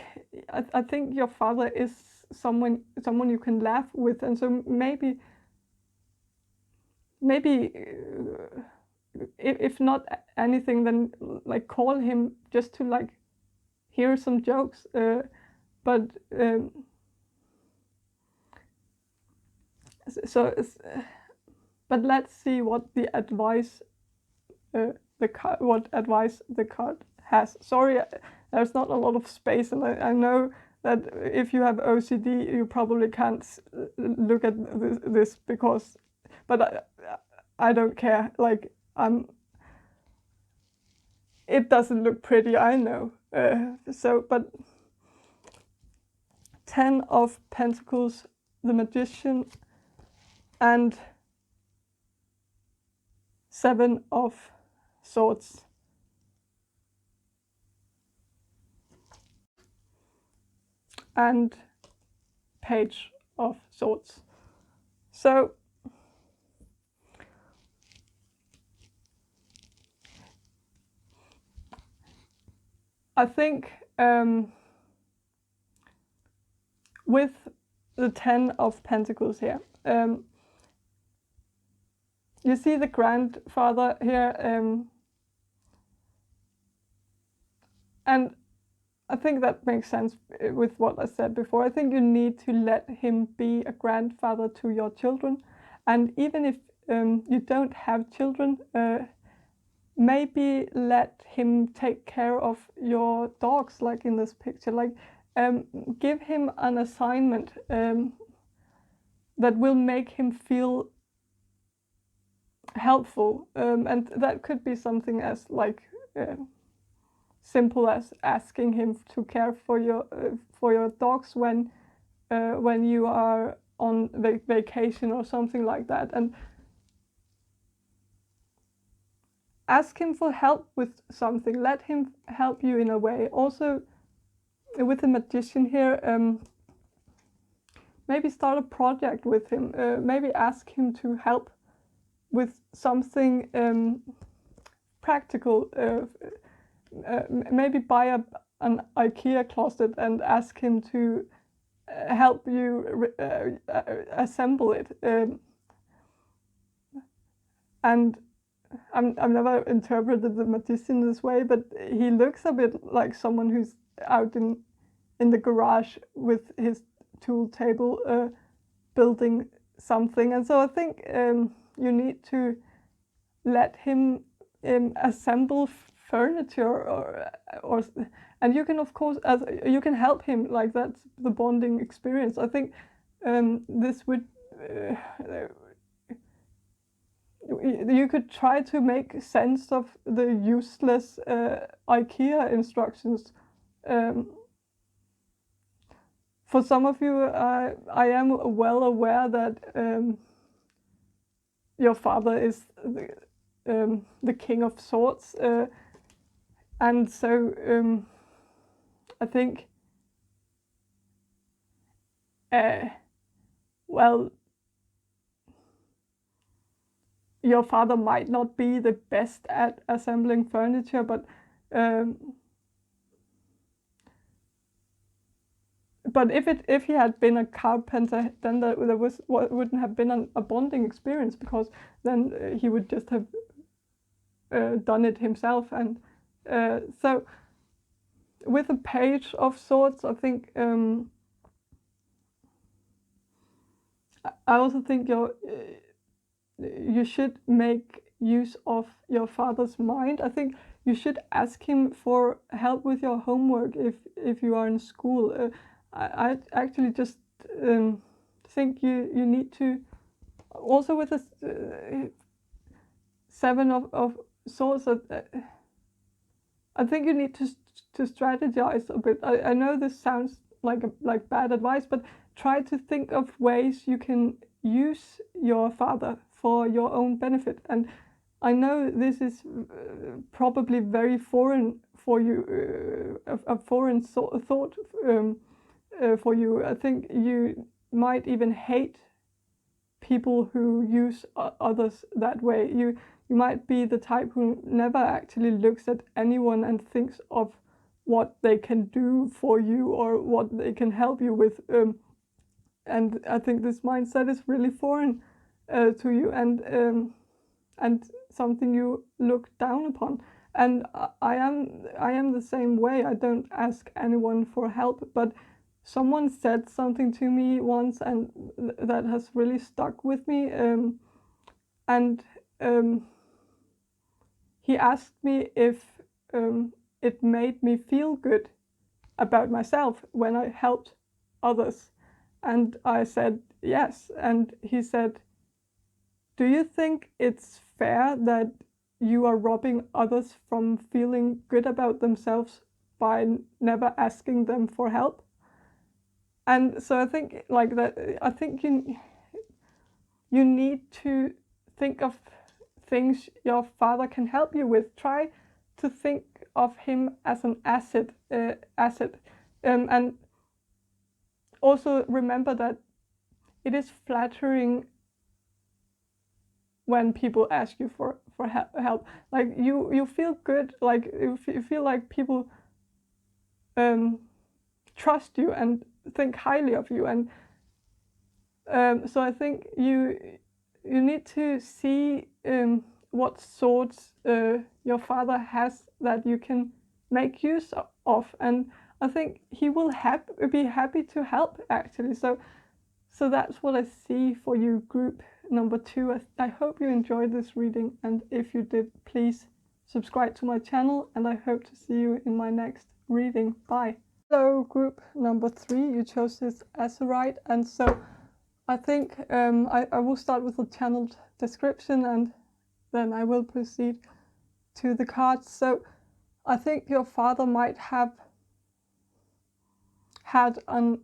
I think your father is someone you can laugh with. And so maybe if not anything, then like call him just to like hear some jokes, but let's see what the advice what advice the card has. Sorry, there's not a lot of space, and I know that if you have OCD, you probably can't look at this because, but I don't care. Like it doesn't look pretty, I know. But 10 of Pentacles, the Magician, and 7 of Swords. And Page of Swords. So I think with the 10 of Pentacles here, you see the grandfather here, and I think that makes sense with what I said before. I think you need to let him be a grandfather to your children, and even if you don't have children, maybe let him take care of your dogs, like in this picture. Like give him an assignment that will make him feel helpful, and that could be something as like simple as asking him to care for your dogs when you are on vacation or something like that, and ask him for help with something. Let him help you in a way. Also, with the Magician here, maybe start a project with him. Maybe ask him to help with something practical. Maybe buy an IKEA closet and ask him to help you assemble it. And I've never interpreted the Magician this way, but he looks a bit like someone who's out in the garage with his tool table building something. And so I think you need to let him assemble furniture, or and you can, of course, you can help him. Like, that's the bonding experience. I think this would you could try to make sense of the useless IKEA instructions. For some of you, I am well aware that your father is the King of Swords, and so I think, well, your father might not be the best at assembling furniture, but if he had been a carpenter, then there wouldn't have been a bonding experience, because then he would just have done it himself. And so with a Page of Swords, I think I also think you should make use of your father's mind. I think you should ask him for help with your homework if you are in school. I actually just think you need to, also with the 7 of Swords, I think you need to strategize a bit. I know this sounds like bad advice, but try to think of ways you can use your father for your own benefit. And I know this is probably very foreign for you, a foreign thought for you. I think you might even hate people who use others that way. You might be the type who never actually looks at anyone and thinks of what they can do for you or what they can help you with. And I think this mindset is really foreign to you, and something you look down upon. And I am the same way. I don't ask anyone for help, but someone said something to me once, and that has really stuck with me. And he asked me if it made me feel good about myself when I helped others. And I said yes. And he said, do you think it's fair that you are robbing others from feeling good about themselves by never asking them for help? And so I think like that, I think you need to think of things your father can help you with. Try to think of him as an asset, and also remember that it is flattering when people ask you for help. Like you feel good, like you feel like people trust you and think highly of you, and so I think you need to see what sorts your father has that you can make use of, and I think he will be happy to help actually. So that's what I see for you, group number 2. I hope you enjoyed this reading, and if you did, please subscribe to my channel, and I hope to see you in my next reading. Bye. Hello, group number 3. You chose this azurite, and so I think I will start with a channeled description, and then I will proceed to the cards. So I think your father might have had an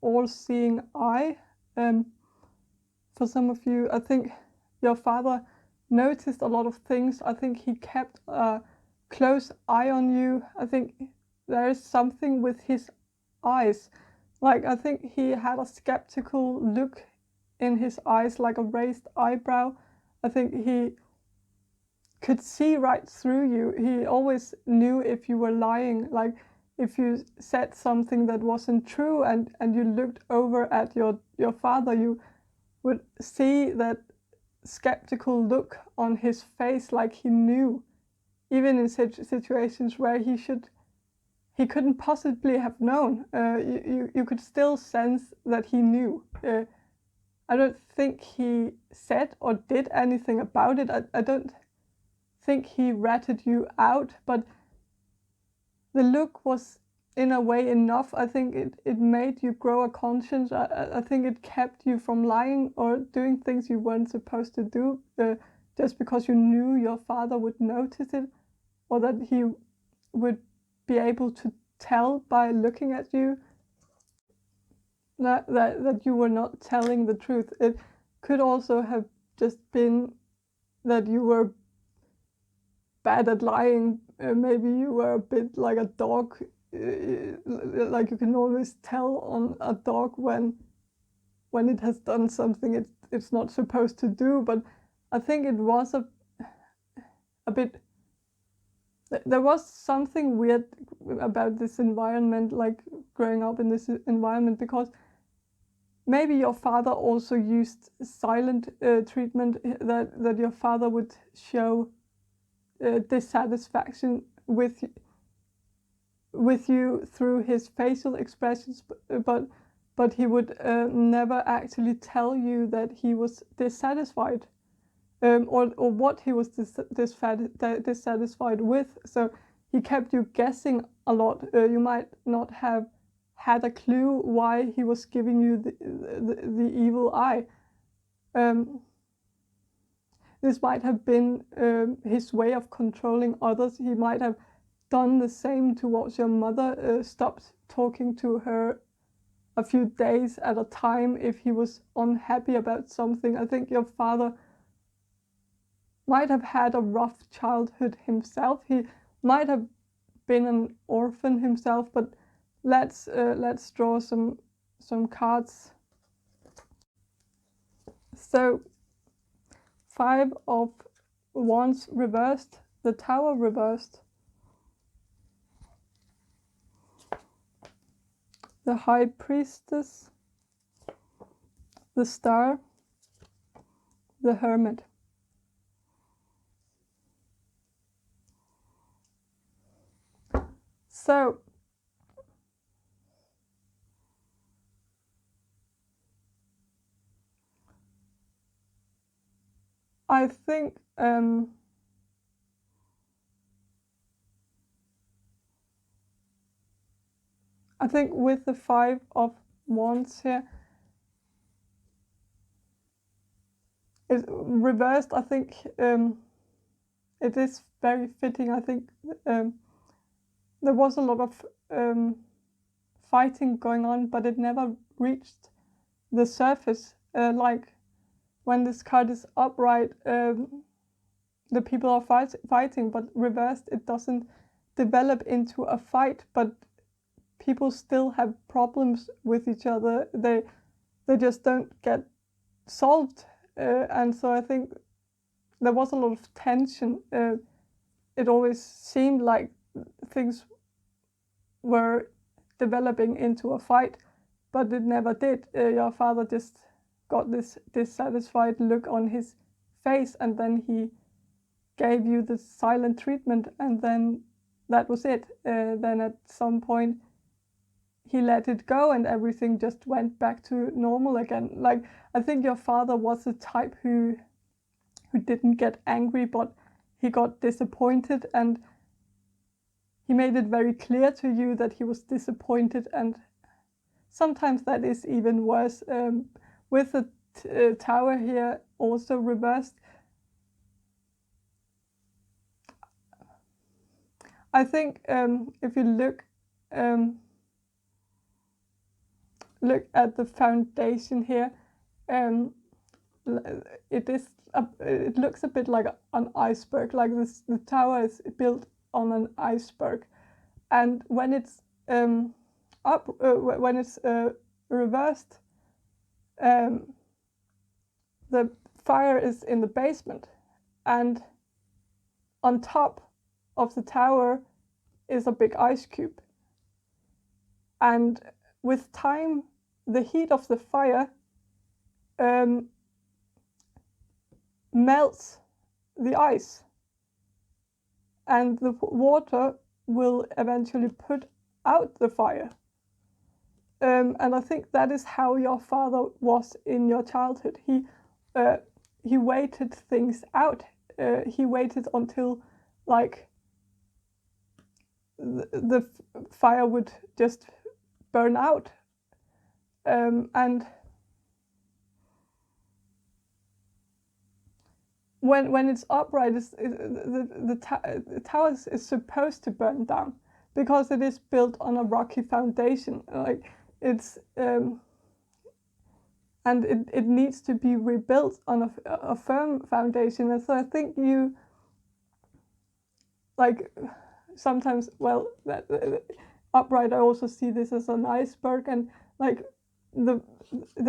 all-seeing eye. For some of you, I think your father noticed a lot of things. I think he kept a close eye on you. I think there is something with his eyes. Like, I think he had a skeptical look in his eyes, like a raised eyebrow. I think he could see right through you. He always knew if you were lying. Like, if you said something that wasn't true and you looked over at your father, you would see that skeptical look on his face, like he knew, even in situations where he couldn't possibly have known. You could still sense that he knew. I don't think he said or did anything about it. I don't think he ratted you out, but the look was in a way enough. I think it made you grow a conscience. I think it kept you from lying or doing things you weren't supposed to do just because you knew your father would notice it, or that he would be able to tell by looking at you that you were not telling the truth. It could also have just been that you were bad at lying. Maybe you were a bit like a dog. Like you can always tell on a dog when it has done something it's not supposed to do. But I think it was a bit, there was something weird about this environment, like growing up in this environment, because maybe your father also used silent treatment, that your father would show dissatisfaction with you through his facial expressions, but he would never actually tell you that he was dissatisfied, or what he was dissatisfied with. So he kept you guessing a lot. You might not have had a clue why he was giving you the evil eye. This might have been his way of controlling others. He might have done the same towards your mother, stopped talking to her a few days at a time if he was unhappy about something. I think your father might have had a rough childhood himself. He might have been an orphan himself, but let's draw some cards. So 5 of Wands reversed, the Tower reversed, the High Priestess, the Star, the Hermit. So I think I think with the 5 of Wands here, it's reversed. I think it is very fitting. I think there was a lot of fighting going on, but it never reached the surface. Like when this card is upright, the people are fighting, but reversed, it doesn't develop into a fight, but people still have problems with each other. They just don't get solved. And so I think there was a lot of tension. It always seemed like things were developing into a fight, but it never did. Your father just got this dissatisfied look on his face, and then he gave you the silent treatment, and then that was it. Then at some point he let it go and everything just went back to normal again. Like, I think your father was the type who didn't get angry, but he got disappointed, and he made it very clear to you that he was disappointed, and sometimes that is even worse. With the tower here also reversed, I think if you look at the foundation here, it looks a bit like an iceberg. Like this, the tower is built on an iceberg, and when it's reversed, the fire is in the basement, and on top of the tower is a big ice cube, and with time the heat of the fire melts the ice, and the water will eventually put out the fire. And I think that is how your father was in your childhood. He waited things out. He waited until like the fire would just burn out. And when it's upright, the tower is supposed to burn down because it is built on a rocky foundation. Like it's and it needs to be rebuilt on a firm foundation. And so I think you like sometimes, well, that upright, I also see this as an iceberg, and like the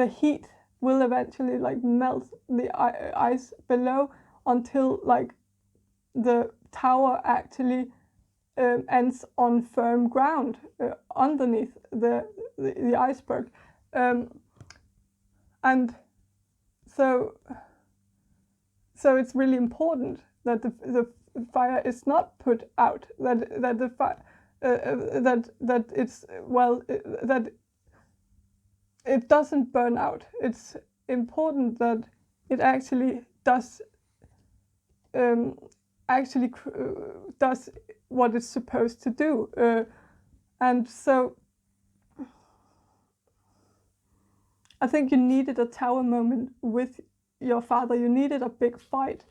heat will eventually like melt the ice below until like the tower actually ends on firm ground underneath the iceberg. And so it's really important that the fire is not put out, that the fire that it's, well, that it doesn't burn out. It's important that it actually does does what it's supposed to do. And so I think you needed a tower moment with your father. You needed a big fight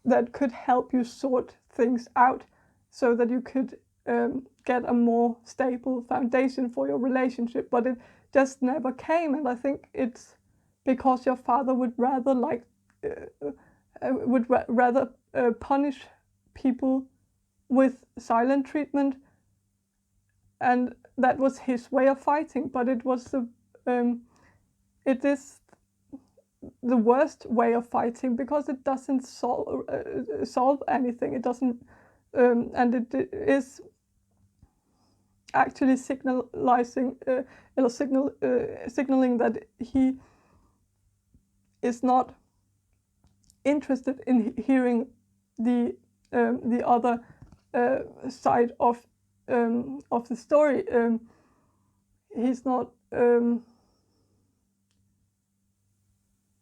that could help you sort things out so that you could get a more stable foundation for your relationship. But it just never came, and I think it's because your father would rather punish people with silent treatment, and that was his way of fighting. But it was it is the worst way of fighting because it doesn't solve anything. It doesn't, and it is actually signaling that he is not interested in hearing the other side of the story. He's not.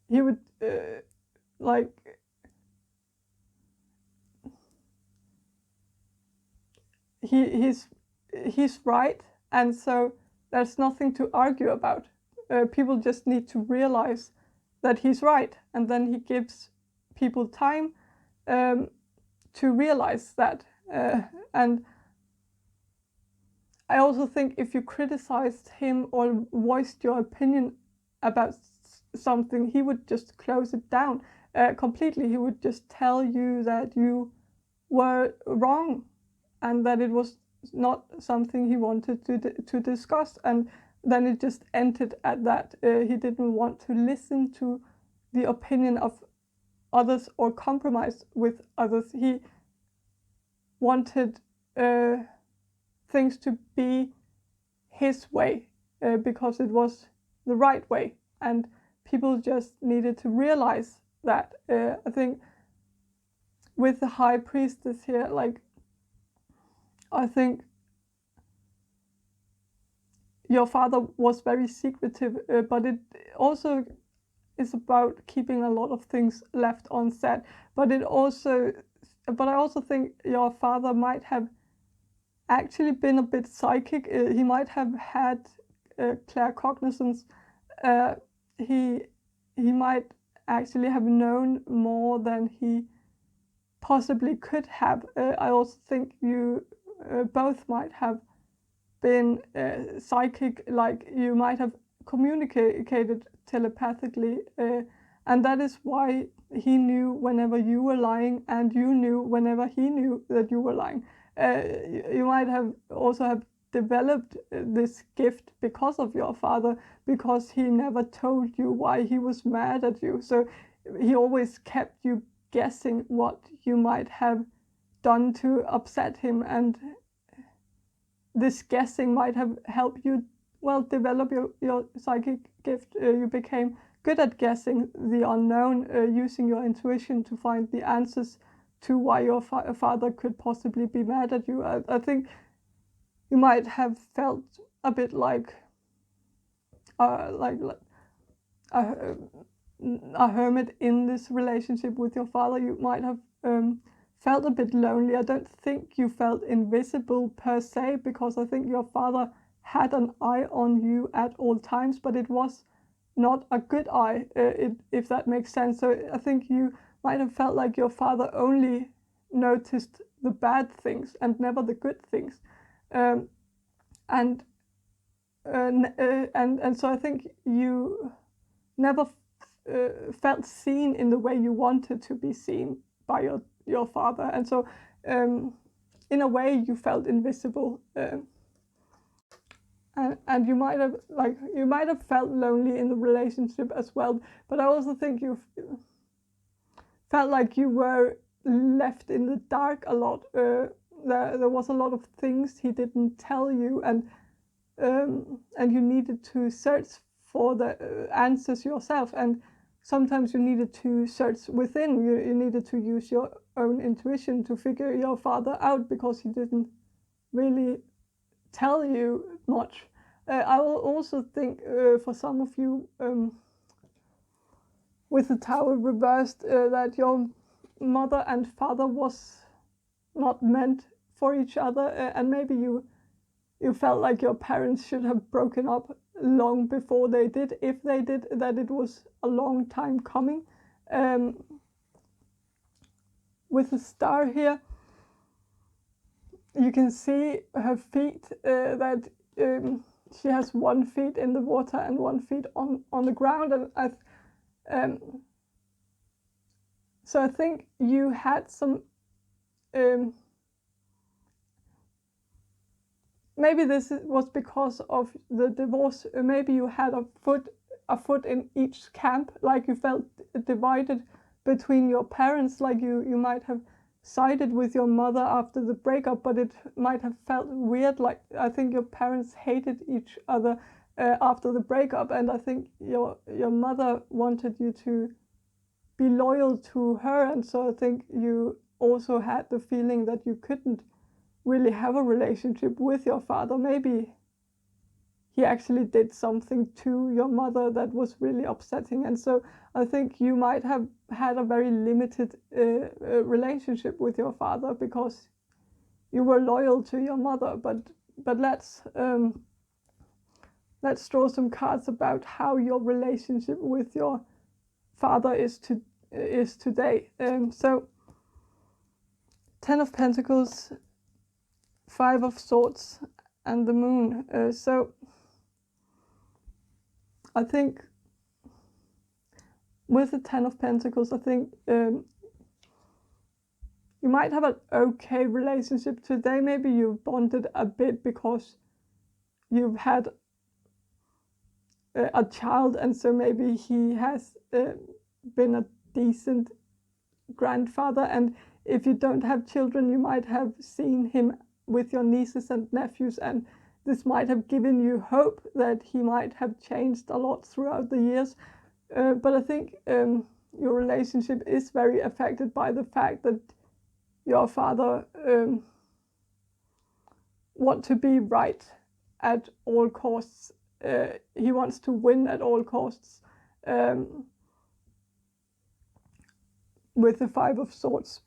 He would like. He's right, and so there's nothing to argue about. People just need to realize that he's right, and then he gives people time to realize that. And I also think if you criticized him or voiced your opinion about something, he would just close it down completely. He would just tell you that you were wrong and that it was not something he wanted to discuss, and then it just ended at that. He didn't want to listen to the opinion of others or compromise with others. He wanted things to be his way because it was the right way, and people just needed to realize that. I think with the high priestess here, like, I think your father was very secretive, but it also is about keeping a lot of things left unsaid. But I also think your father might have actually been a bit psychic. He might have had claircognizance. He might actually have known more than he possibly could have. I also think you both might have been psychic, like you might have communicated telepathically, and that is why he knew whenever you were lying, and you knew whenever he knew that you were lying. You might have also have developed this gift because of your father, because he never told you why he was mad at you. So he always kept you guessing what you might have done to upset him, and this guessing might have helped you, well, develop your psychic gift. You became good at guessing the unknown, using your intuition to find the answers to why your father could possibly be mad at you. I think you might have felt a bit like a hermit in this relationship with your father. You might have felt a bit lonely. I don't think you felt invisible per se, because I think your father had an eye on you at all times, but it was not a good eye, if that makes sense. So I think you might have felt like your father only noticed the bad things and never the good things. And so I think you never felt seen in the way you wanted to be seen by your father, and so in a way you felt invisible, and you might have felt lonely in the relationship as well. But I also think you felt like you were left in the dark a lot. There was a lot of things he didn't tell you, and you needed to search for the answers yourself, and sometimes you needed to search within. You needed to use your own intuition to figure your father out, because he didn't really tell you much. I will also think for some of you with the tower reversed, that your mother and father was not meant for each other, and maybe you felt like your parents should have broken up long before they did. If they did, that it was a long time coming. With the star here, you can see her feet, that she has 1 foot in the water and 1 foot on the ground. And so I think you had some, maybe this was because of the divorce. Maybe you had a foot in each camp, like you felt divided between your parents, like you might have sided with your mother after the breakup, but it might have felt weird. Like, I think your parents hated each other after the breakup, and I think your mother wanted you to be loyal to her, and so I think you also had the feeling that you couldn't really have a relationship with your father. Maybe he actually did something to your mother that was really upsetting, and so I think you might have had a very limited relationship with your father because you were loyal to your mother. But let's let's draw some cards about how your relationship with your father is today. So 10 of Pentacles, 5 of Swords, and the Moon. So I think with the 10 of Pentacles, I think you might have an okay relationship today. Maybe you've bonded a bit because you've had a child, and so maybe he has been a decent grandfather. And if you don't have children, you might have seen him with your nieces and nephews, and this might have given you hope that he might have changed a lot throughout the years. But I think your relationship is very affected by the fact that your father wants to be right at all costs. He wants to win at all costs. With the 5 of Swords,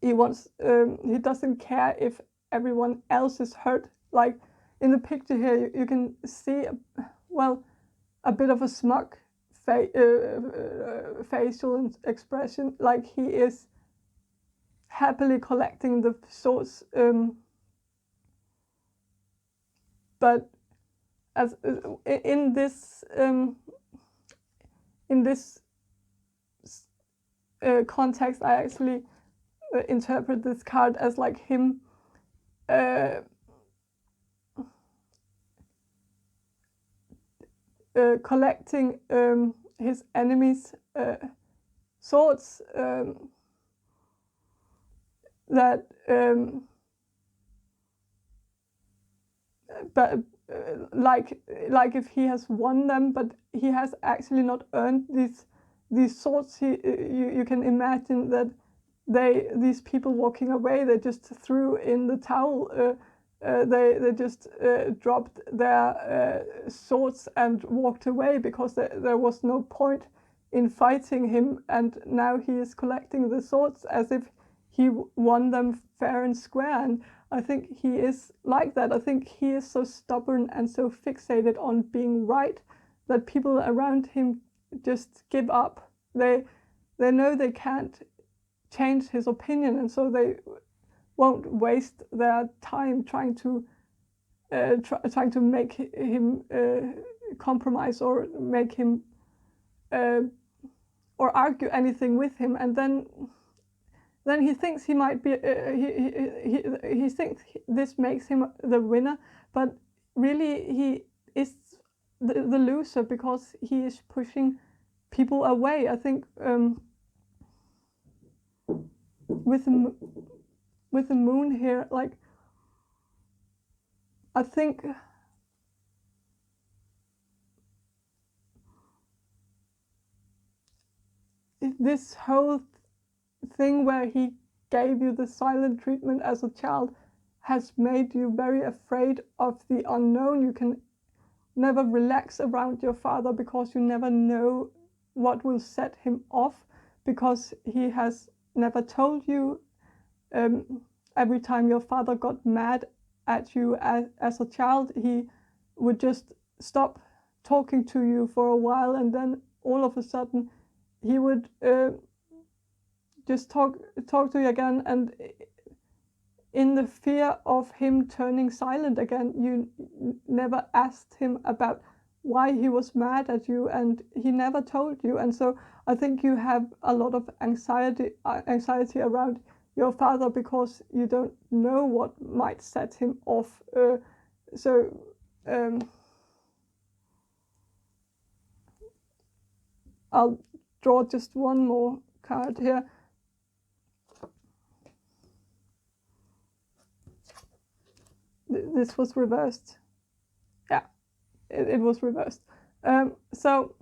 he doesn't care if everyone else is hurt. Like in the picture here, you can see, a bit of a smug facial expression, like he is happily collecting the swords. But as in this context, I actually interpret this card as like him collecting his enemies' swords, that but like if he has won them, but he has actually not earned these swords. You can imagine that these people walking away, they just threw in the towel. They just dropped their swords and walked away because there was no point in fighting him, and now he is collecting the swords as if he won them fair and square. And I think he is like that. I think he is so stubborn and so fixated on being right that people around him just give up. They know they can't change his opinion, and so they won't waste their time trying to make him compromise or make him or argue anything with him. And then he thinks he might be he thinks this makes him the winner, but really he is the loser because he is pushing people away. I think with the moon here, like I think this whole thing where he gave you the silent treatment as a child has made you very afraid of the unknown. You can never relax around your father because you never know what will set him off, because he has never told you. Every time your father got mad at you as a child, he would just stop talking to you for a while, and then all of a sudden he would just talk to you again. And in the fear of him turning silent again, you never asked him about why he was mad at you, and he never told you. And so I think you have a lot of anxiety around your father because you don't know what might set him off. I'll draw just one more card here. This was reversed. Yeah, it was reversed. So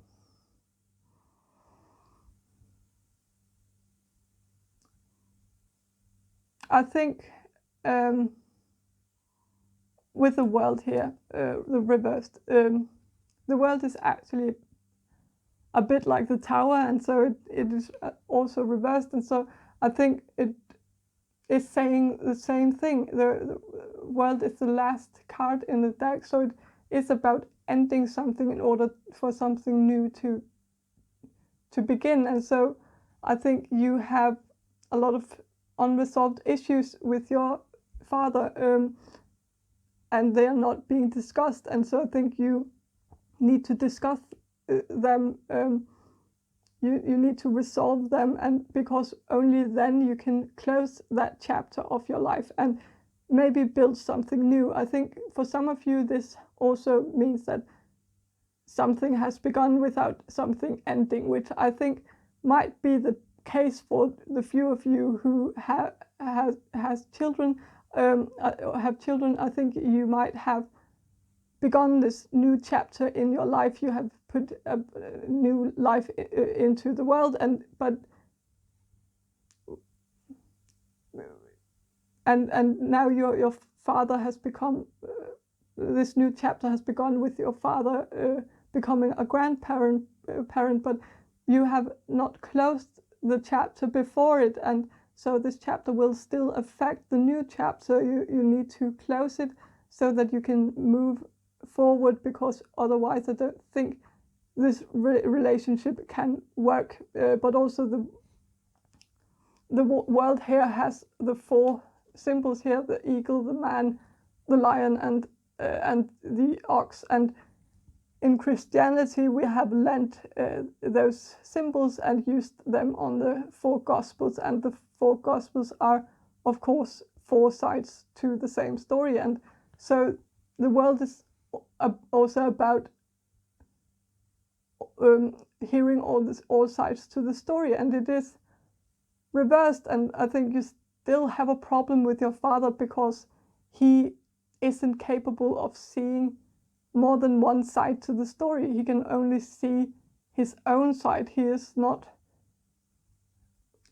I think with the world here, the reversed, the world is actually a bit like the tower, and so it is also reversed. And so I think it is saying the same thing. The world is the last card in the deck, so is about ending something in order for something new to begin. And so I think you have a lot of unresolved issues with your father, and they are not being discussed. And so I think you need to discuss them. You need to resolve them, and because only then you can close that chapter of your life and maybe build something new. I think for some of you this also means that something has begun without something ending, which I think might be the case for the few of you who have children. Have children. I think you might have begun this new chapter in your life. You have put a new life into the world, and now your father has become. This new chapter has begun with your father becoming a grandparent, but you have not closed the chapter before it, and so this chapter will still affect the new chapter. You need to close it so that you can move forward, because otherwise I don't think this relationship can work. But also the world here has the 4 symbols here: the eagle, the man, the lion, and the ox. And in Christianity we have lent those symbols and used them on the 4 Gospels, and the 4 Gospels are of course 4 sides to the same story. And so the world is also about hearing all sides to the story, and it is reversed. And I think you still have a problem with your father because he isn't capable of seeing more than one side to the story. He can only see his own side. He is not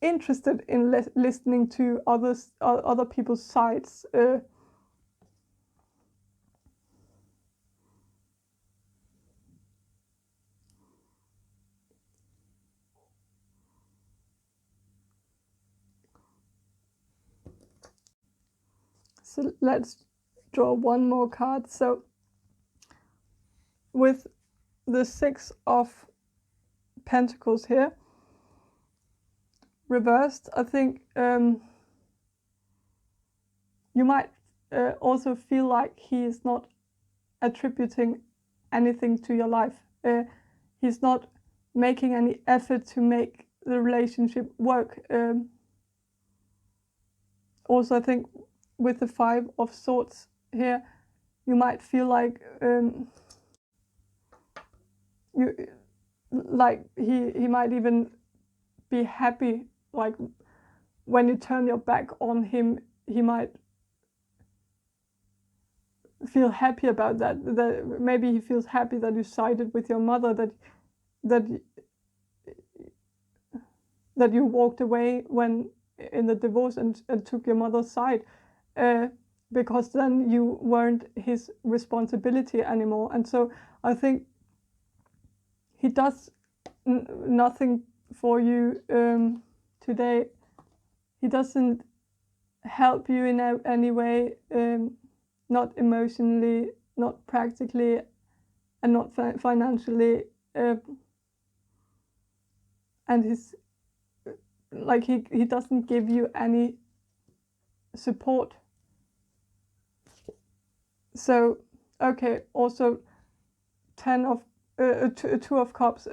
interested in listening to other people's sides. So let's draw one more card. So with the 6 of Pentacles here reversed, I think you might also feel like he is not attributing anything to your life. He's not making any effort to make the relationship work. Also, I think with the 5 of Swords here, you might feel like he might even be happy, like when you turn your back on him, he might feel happy about that. Maybe he feels happy that you sided with your mother, that you walked away when in the divorce and took your mother's side, because then you weren't his responsibility anymore. And so I think he does nothing for you today. He doesn't help you in any way, not emotionally, not practically, and not financially. And he's like he doesn't give you any support. So okay, also 2 of Cups.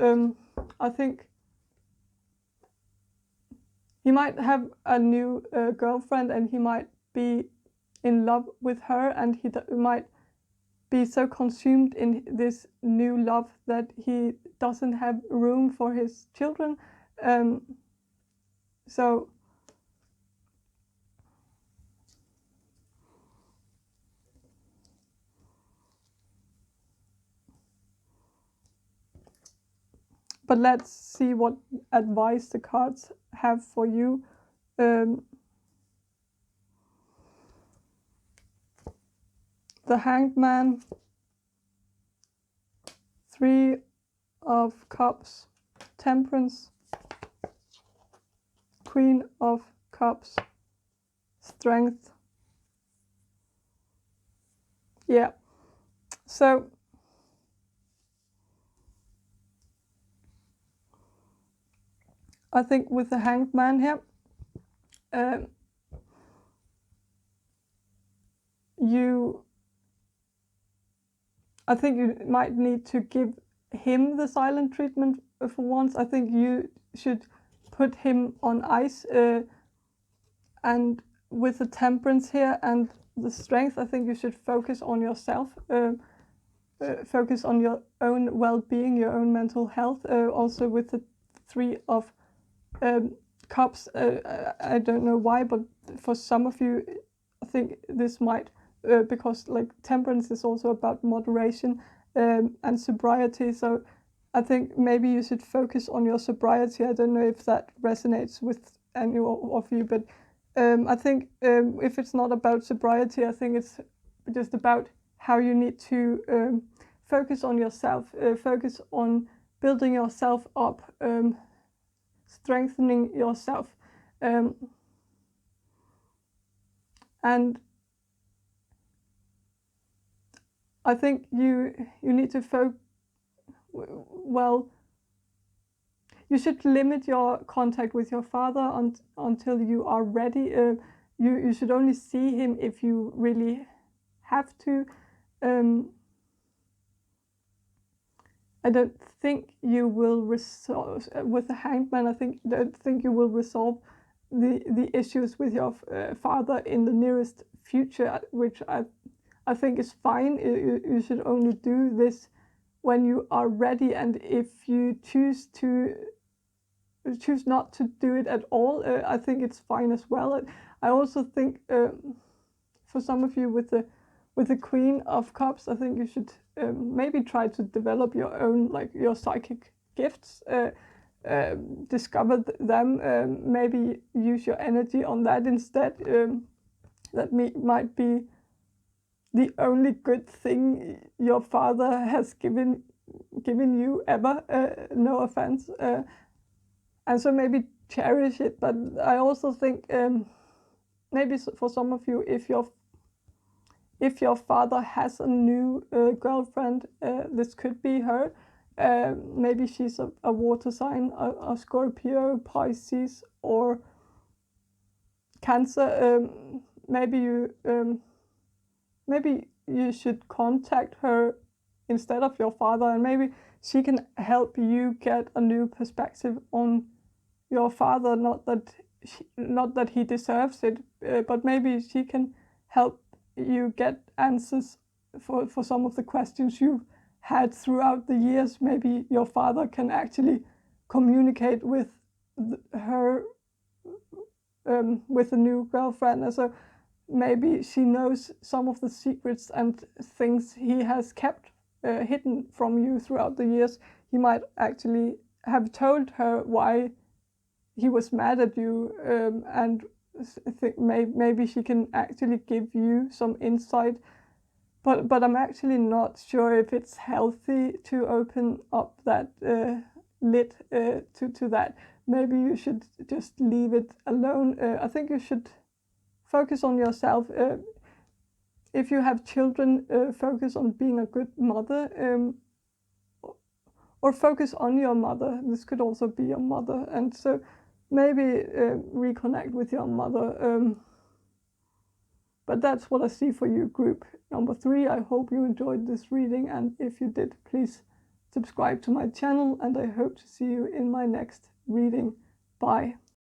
I think he might have a new girlfriend, and he might be in love with her, and he might be so consumed in this new love that he doesn't have room for his children. So but let's see what advice the cards have for you. The Hanged Man, 3 of Cups, Temperance, Queen of Cups, Strength. Yeah, So I think with the Hanged Man here, I think you might need to give him the silent treatment for once. I think you should put him on ice, and with the temperance here and the strength, I think you should focus on yourself, focus on your own well-being, your own mental health. Also with the Three of Cups, I don't know why, but for some of you, I think this might, because like temperance is also about moderation and sobriety. So I think maybe you should focus on your sobriety. I don't know if that resonates with any of you, but I think if it's not about sobriety, I think it's just about how you need to focus on yourself, focus on building yourself up, strengthening yourself. And I think you need to well, you should limit your contact with your father until you are ready. You should only see him if you really have to. I don't think you will resolve with the Hanged Man. I don't think you will resolve the issues with your father in the nearest future, which I think is fine. You should only do this when you are ready, and if you choose not to do it at all, I think it's fine as well. I also think for some of you with the Queen of Cups, I think you should maybe try to develop your own, like your psychic gifts, discover them, maybe use your energy on that instead. That might be the only good thing your father has given you ever. No offense. And so maybe cherish it. But I also think maybe for some of you, if your father has a new girlfriend, this could be her. Maybe she's a water sign, a Scorpio, Pisces, or Cancer. Maybe you should contact her instead of your father, and maybe she can help you get a new perspective on your father. Not that he deserves it, but maybe she can help you get answers for some of the questions you've had throughout the years. Maybe your father can actually communicate with her, with a new girlfriend. And so maybe she knows some of the secrets and things he has kept hidden from you throughout the years. He might actually have told her why he was mad at you, and I think maybe she can actually give you some insight. But I'm actually not sure if it's healthy to open up that lid to that. Maybe you should just leave it alone. I think you should focus on yourself. If you have children, focus on being a good mother, or focus on your mother. This could also be your mother, and so maybe reconnect with your mother. But that's what I see for you, group number 3. I hope you enjoyed this reading, and if you did, please subscribe to my channel, and I hope to see you in my next reading. Bye.